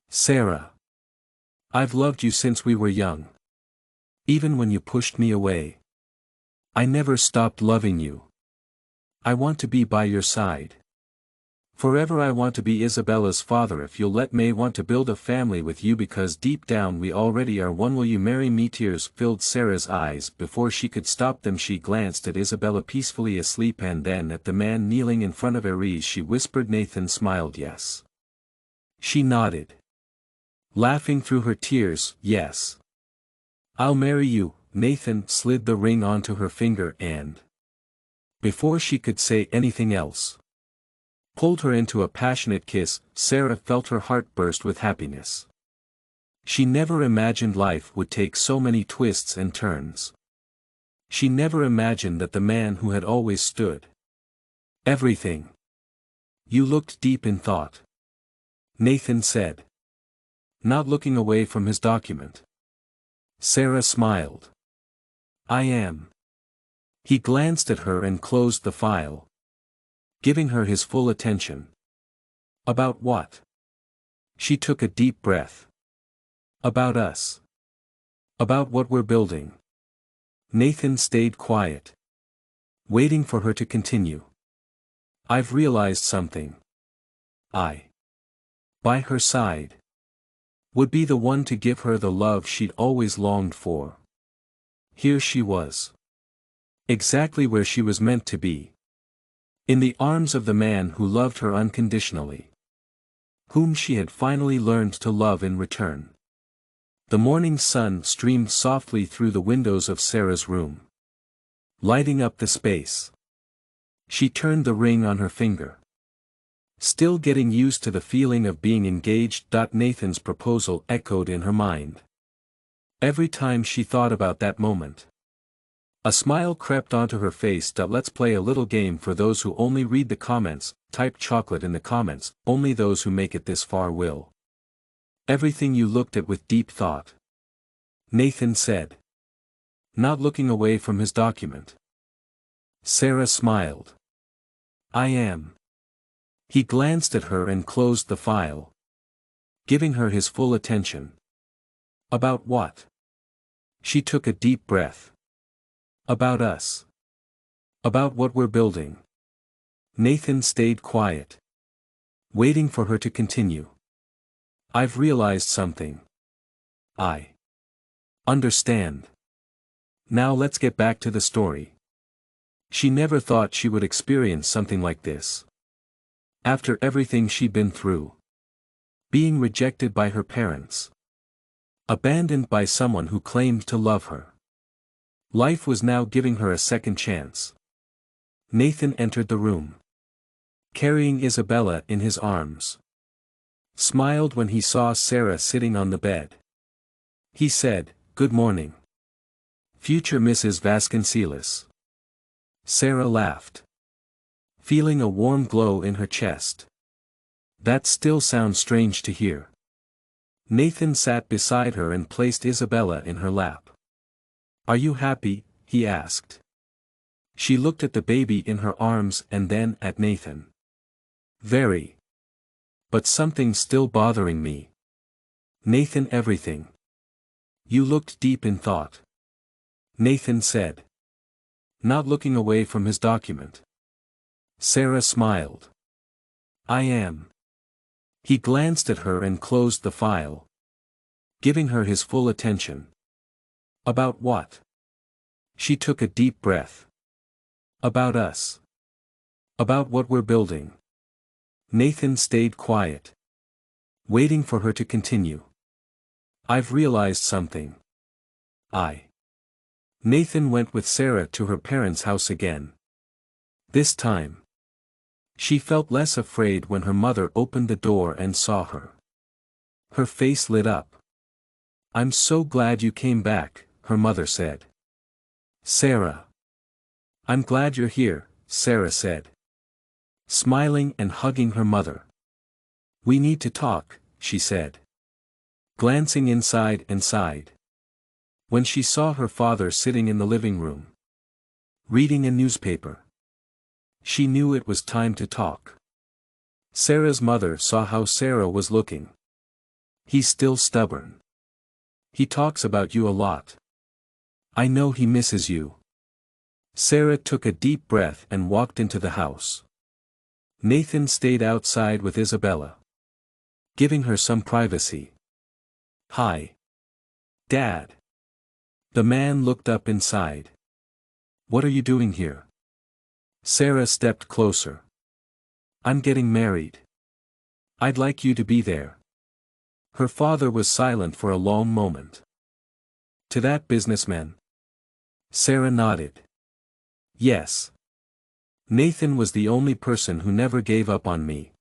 Sarah, I've loved you since we were young. Even when you pushed me away, I never stopped loving you. I want to be by your side. Forever. I want to be Isabella's father. If you'll let me, want to build a family with you because deep down we already are one. Will you marry me? Tears filled Sarah's eyes. Before she could stop them, she glanced at Isabella peacefully asleep and then at the man kneeling in front of Aries. She whispered. Nathan smiled yes. She nodded, laughing through her tears. Yes. I'll marry you. Nathan slid the ring onto her finger and, before she could say anything else, pulled her into a passionate kiss. Sarah felt her heart burst with happiness. She never imagined life would take so many twists and turns. She never imagined that the man who had always stood everything. You looked deep in thought, Nathan said, not looking away from his document. Sarah smiled. I am. He glanced at her and closed the file, giving her his full attention. About what? She took a deep breath. About us. About what we're building. Nathan stayed quiet, waiting for her to continue. I've realized something. By her side, would be the one to give her the love she'd always longed for. Here she was, exactly where she was meant to be. In the arms of the man who loved her unconditionally, whom she had finally learned to love in return. The morning sun streamed softly through the windows of Sarah's room, lighting up the space. She turned the ring on her finger, Still getting used to the feeling of being engaged. Nathan's proposal echoed in her mind. Every time she thought about that moment, a smile crept onto her face. Let's play a little game for those who only read the comments. Type chocolate in the comments, only those who make it this far will. Everything you looked at with deep thought, Nathan said, not looking away from his document. Sarah smiled. I am. He glanced at her and closed the file, giving her his full attention. About what? She took a deep breath. About us. About what we're building. Nathan stayed quiet, waiting for her to continue. I've realized something. I understand. Now let's get back to the story. She never thought she would experience something like this. After everything she'd been through. Being rejected by her parents. Abandoned by someone who claimed to love her. Life was now giving her a second chance. Nathan entered the room, carrying Isabella in his arms. Smiled when he saw Sarah sitting on the bed. He said, "Good morning, future Mrs. Vasconcelos." Sarah laughed, feeling a warm glow in her chest. That still sounds strange to hear. Nathan sat beside her and placed Isabella in her lap. Are you happy? He asked. She looked at the baby in her arms and then at Nathan. Very. But something's still bothering me. Nathan, everything. You looked deep in thought. Nathan said, not looking away from his document. Sarah smiled. I am. He glanced at her and closed the file, giving her his full attention. About what? She took a deep breath. About us. About what we're building. Nathan stayed quiet, waiting for her to continue. I've realized something. Nathan went with Sarah to her parents' house again. This time, she felt less afraid when her mother opened the door and saw her. Her face lit up. I'm so glad you came back, her mother said. Sarah. I'm glad you're here, Sarah said, smiling and hugging her mother. We need to talk, she said, glancing inside and sighed. When she saw her father sitting in the living room, reading a newspaper, she knew it was time to talk. Sarah's mother saw how Sarah was looking. He's still stubborn. He talks about you a lot. I know he misses you. Sarah took a deep breath and walked into the house. Nathan stayed outside with Isabella, giving her some privacy. Hi, Dad. The man looked up inside. What are you doing here? Sarah stepped closer. I'm getting married. I'd like you to be there. Her father was silent for a long moment. To that businessman? Sarah nodded. Yes. Nathan was the only person who never gave up on me.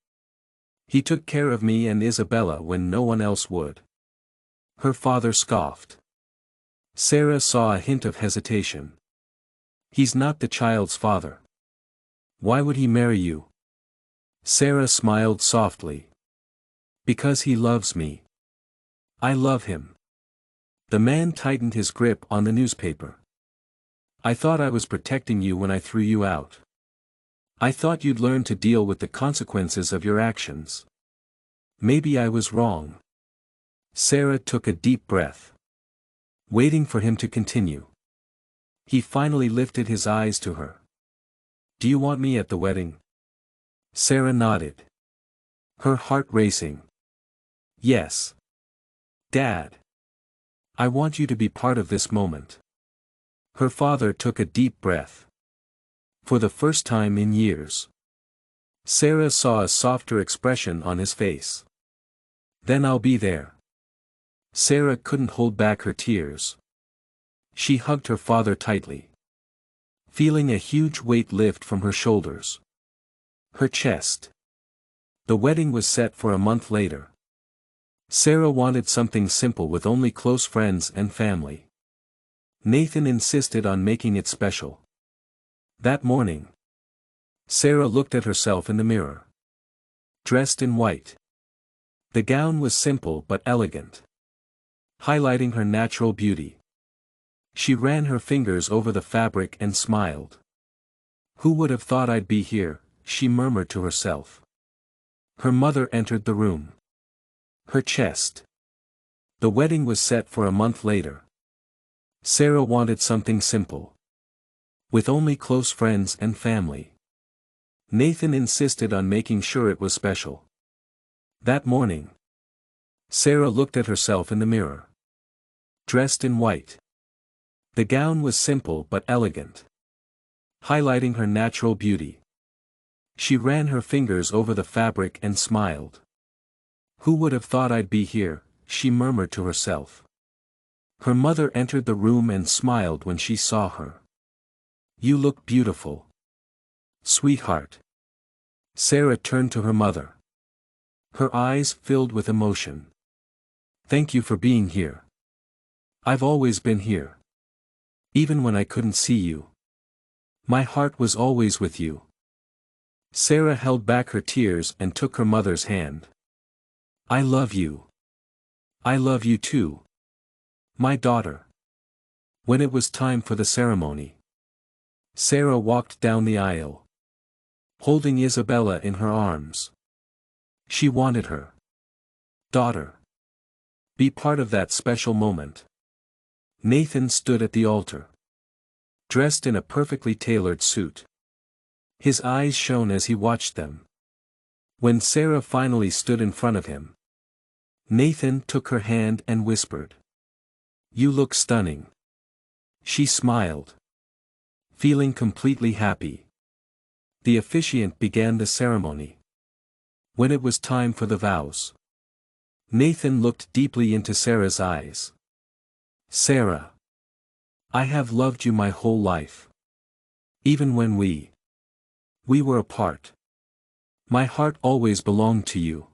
He took care of me and Isabella when no one else would. Her father scoffed. Sarah saw a hint of hesitation. He's not the child's father. Why would he marry you? Sarah smiled softly. Because he loves me. I love him. The man tightened his grip on the newspaper. I thought I was protecting you when I threw you out. I thought you'd learn to deal with the consequences of your actions. Maybe I was wrong. Sarah took a deep breath, waiting for him to continue. He finally lifted his eyes to her. Do you want me at the wedding? Sarah nodded, her heart racing. Yes. Dad. I want you to be part of this moment. Her father took a deep breath. For the first time in years, Sarah saw a softer expression on his face. Then I'll be there. Sarah couldn't hold back her tears. She hugged her father tightly, feeling a huge weight lift from her shoulders. Her chest The wedding was set for a month later. Sarah wanted something simple with only close friends and family. Nathan insisted on making it special. That morning, Sarah looked at herself in the mirror. Dressed in white. The gown was simple but elegant, highlighting her natural beauty. She ran her fingers over the fabric and smiled. "Who would have thought I'd be here?" she murmured to herself. Her mother entered the room. Her chest. The wedding was set for a month later. Sarah wanted something simple, with only close friends and family. Nathan insisted on making sure it was special. That morning, Sarah looked at herself in the mirror. Dressed in white. The gown was simple but elegant, highlighting her natural beauty. She ran her fingers over the fabric and smiled. "Who would have thought I'd be here?" she murmured to herself. Her mother entered the room and smiled when she saw her. "You look beautiful, sweetheart." Sarah turned to her mother. Her eyes filled with emotion. "Thank you for being here. I've always been here. Even when I couldn't see you. My heart was always with you." Sarah held back her tears and took her mother's hand. "I love you. I love you too, my daughter." When it was time for the ceremony, Sarah walked down the aisle, holding Isabella in her arms. She wanted her daughter be part of that special moment. Nathan stood at the altar, dressed in a perfectly tailored suit. His eyes shone as he watched them. When Sarah finally stood in front of him, Nathan took her hand and whispered, "You look stunning." She smiled, feeling completely happy. The officiant began the ceremony. When it was time for the vows, Nathan looked deeply into Sarah's eyes. "Sarah, I have loved you my whole life. Even when we were apart. My heart always belonged to you.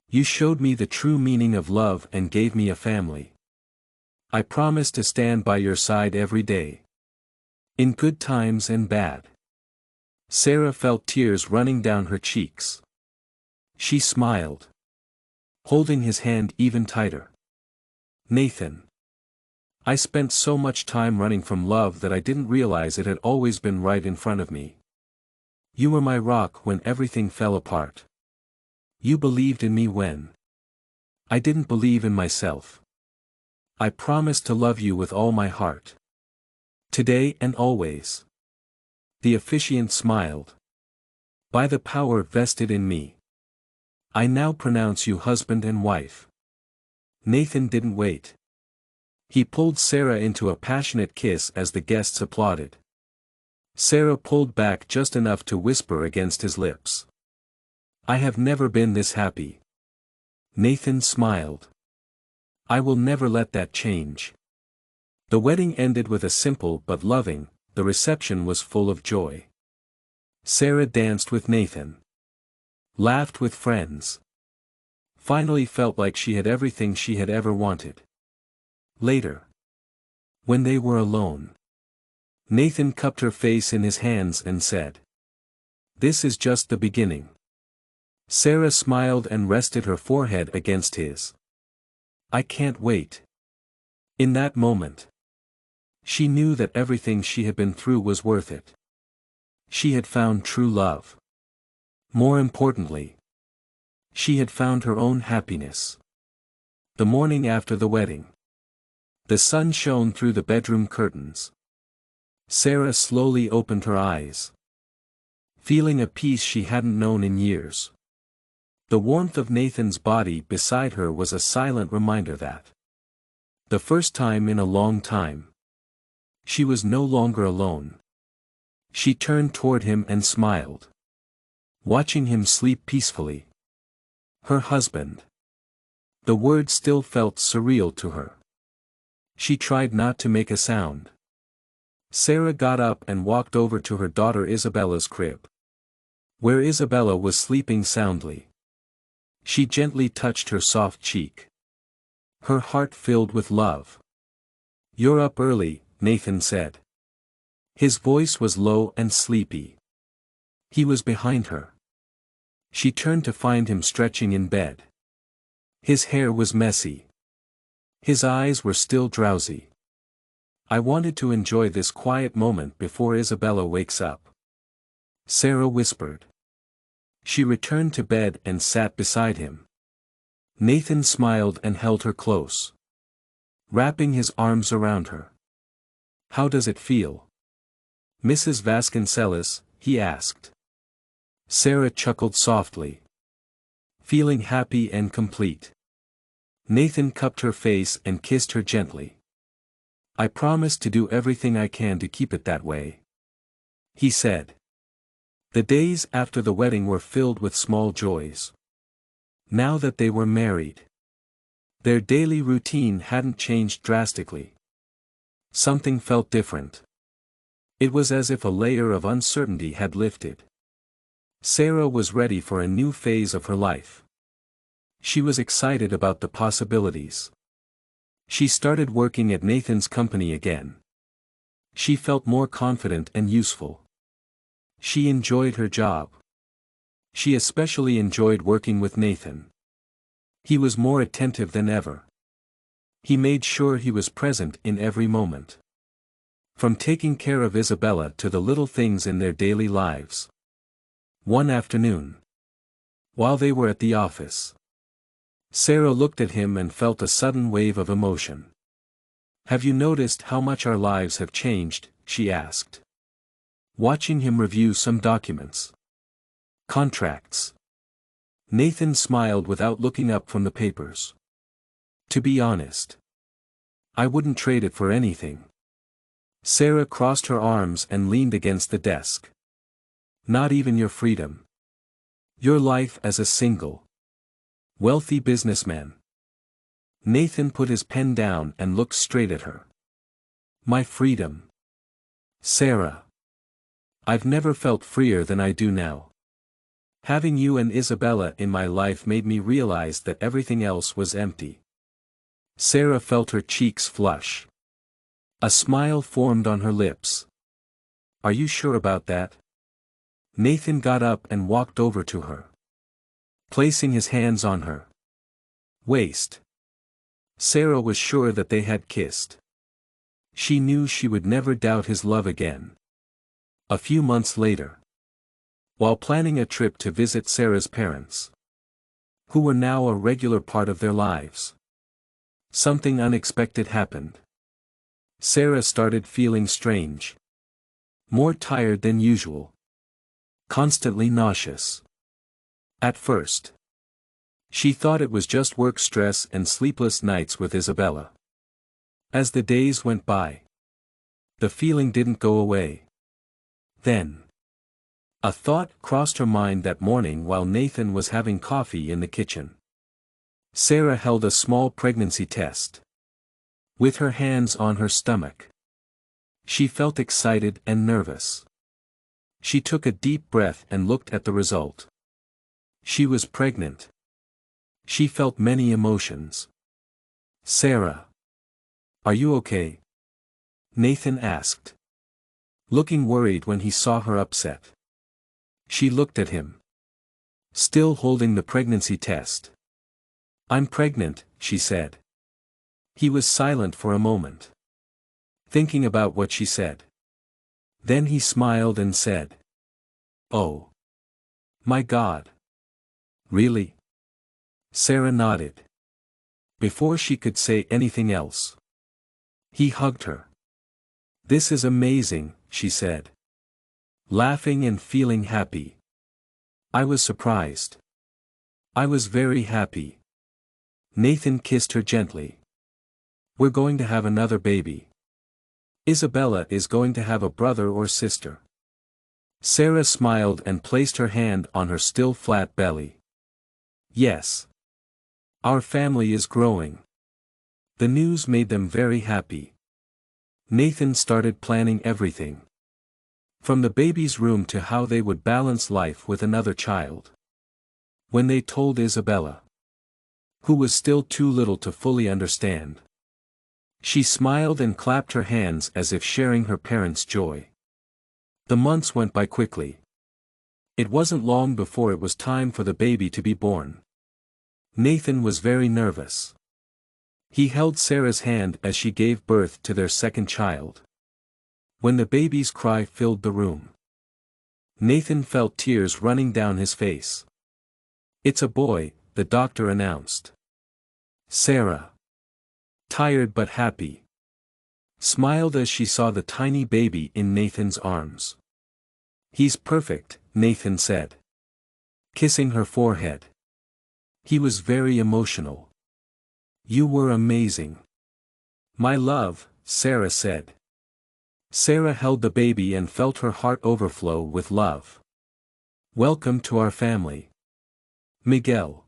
You showed me the true meaning of love and gave me a family. I promise to stand by your side every day, in good times and bad." Sarah felt tears running down her cheeks. She smiled, holding his hand even tighter. "Nathan, I spent so much time running from love that I didn't realize it had always been right in front of me. You were my rock when everything fell apart. You believed in me when I didn't believe in myself. I promise to love you with all my heart, today and always." The officiant smiled. "By the power vested in me, I now pronounce you husband and wife." Nathan didn't wait. He pulled Sarah into a passionate kiss as the guests applauded. Sarah pulled back just enough to whisper against his lips, "I have never been this happy." Nathan smiled. "I will never let that change." The wedding ended with a simple but loving. The reception was full of joy. Sarah danced with Nathan, laughed with friends, finally felt like she had everything she had ever wanted. Later, when they were alone, Nathan cupped her face in his hands and said, "This is just the beginning." Sarah smiled and rested her forehead against his. "I can't wait." In that moment, she knew that everything she had been through was worth it. She had found true love. More importantly, she had found her own happiness. The morning after the wedding, the sun shone through the bedroom curtains. Sarah slowly opened her eyes, feeling a peace she hadn't known in years. The warmth of Nathan's body beside her was a silent reminder that, the first time in a long time, she was no longer alone. She turned toward him and smiled, watching him sleep peacefully. Her husband. The word still felt surreal to her. She tried not to make a sound. Sarah got up and walked over to her daughter Isabella's crib. where Isabella was sleeping soundly. She gently touched her soft cheek. Her heart filled with love. "You're up early," Nathan said. His voice was low and sleepy. He was behind her. She turned to find him stretching in bed. His hair was messy. His eyes were still drowsy. "I wanted to enjoy this quiet moment before Isabella wakes up," Sarah whispered. She returned to bed and sat beside him. Nathan smiled and held her close, wrapping his arms around her. "How does it feel, Mrs. Vasconcelos?" he asked. Sarah chuckled softly. "Feeling happy and complete." Nathan cupped her face and kissed her gently. "I promise to do everything I can to keep it that way," he said. The days after the wedding were filled with small joys. Now that they were married, their daily routine hadn't changed drastically. Something felt different. It was as if a layer of uncertainty had lifted. Sarah was ready for a new phase of her life. She was excited about the possibilities. She started working at Nathan's company again. She felt more confident and useful. She enjoyed her job. She especially enjoyed working with Nathan. He was more attentive than ever. He made sure he was present in every moment. From taking care of Isabella to the little things in their daily lives. One afternoon, while they were at the office, Sarah looked at him and felt a sudden wave of emotion. "Have you noticed how much our lives have changed?" she asked, watching him review some documents. "Contracts." Nathan smiled without looking up from the papers. "To be honest, I wouldn't trade it for anything." Sarah crossed her arms and leaned against the desk. "Not even your freedom. Your life as a single, wealthy businessman." Nathan put his pen down and looked straight at her. "My freedom, Sarah. I've never felt freer than I do now. Having you and Isabella in my life made me realize that everything else was empty." Sarah felt her cheeks flush. A smile formed on her lips. "Are you sure about that?" Nathan got up and walked over to her, placing his hands on her waist. Sarah was sure that they had kissed. She knew she would never doubt his love again. A few months later, while planning a trip to visit Sarah's parents, who were now a regular part of their lives, something unexpected happened. Sarah started feeling strange. More tired than usual. Constantly nauseous. At first, she thought it was just work stress and sleepless nights with Isabella. As the days went by, the feeling didn't go away. Then, a thought crossed her mind that morning while Nathan was having coffee in the kitchen. Sarah held a small pregnancy test, with her hands on her stomach. She felt excited and nervous. She took a deep breath and looked at the result. She was pregnant. She felt many emotions. "Sarah, are you okay?" Nathan asked, looking worried when he saw her upset. She looked at him, still holding the pregnancy test. "I'm pregnant," she said. He was silent for a moment, thinking about what she said. Then he smiled and said, "Oh, my God. Really?" Sarah nodded. Before she could say anything else, he hugged her. "This is amazing," she said, laughing and feeling happy. "I was surprised. I was very happy." Nathan kissed her gently. "We're going to have another baby. Isabella is going to have a brother or sister." Sarah smiled and placed her hand on her still flat belly. "Yes. Our family is growing." The news made them very happy. Nathan started planning everything. From the baby's room to how they would balance life with another child. When they told Isabella, who was still too little to fully understand, she smiled and clapped her hands as if sharing her parents' joy. The months went by quickly. It wasn't long before it was time for the baby to be born. Nathan was very nervous. He held Sarah's hand as she gave birth to their second child. When the baby's cry filled the room, Nathan felt tears running down his face. "It's a boy," the doctor announced. Sarah, tired but happy, smiled as she saw the tiny baby in Nathan's arms. "He's perfect," Nathan said, kissing her forehead. He was very emotional. "You were amazing, my love," Sarah said. Sarah held the baby and felt her heart overflow with love. "Welcome to our family, Miguel."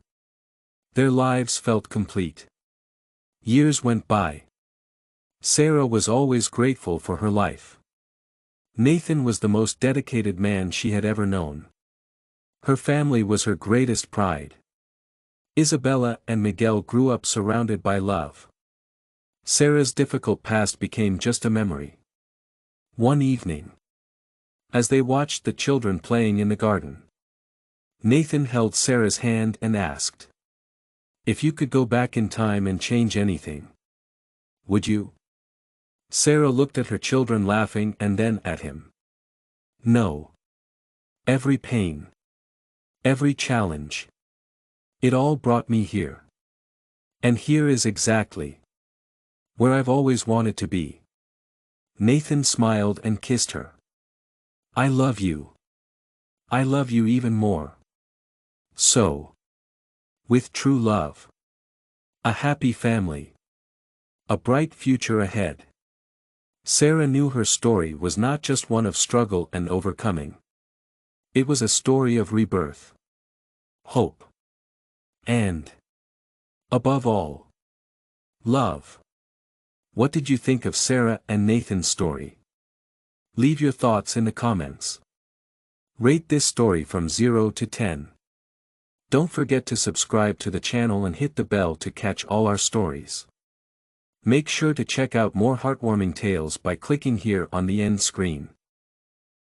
Their lives felt complete. Years went by. Sarah was always grateful for her life. Nathan was the most dedicated man she had ever known. Her family was her greatest pride. Isabella and Miguel grew up surrounded by love. Sarah's difficult past became just a memory. One evening, as they watched the children playing in the garden, Nathan held Sarah's hand and asked, "If you could go back in time and change anything, would you?" Sarah looked at her children laughing and then at him. "No. Every pain, every challenge, it all brought me here. And here is exactly where I've always wanted to be." Nathan smiled and kissed her. "I love you. I love you even more. So, with true love, a happy family, a bright future ahead." Sarah knew her story was not just one of struggle and overcoming. It was a story of rebirth, hope, and, above all, love. What did you think of Sarah and Nathan's story? Leave your thoughts in the comments. Rate this story from 0 to 10. Don't forget to subscribe to the channel and hit the bell to catch all our stories. Make sure to check out more heartwarming tales by clicking here on the end screen.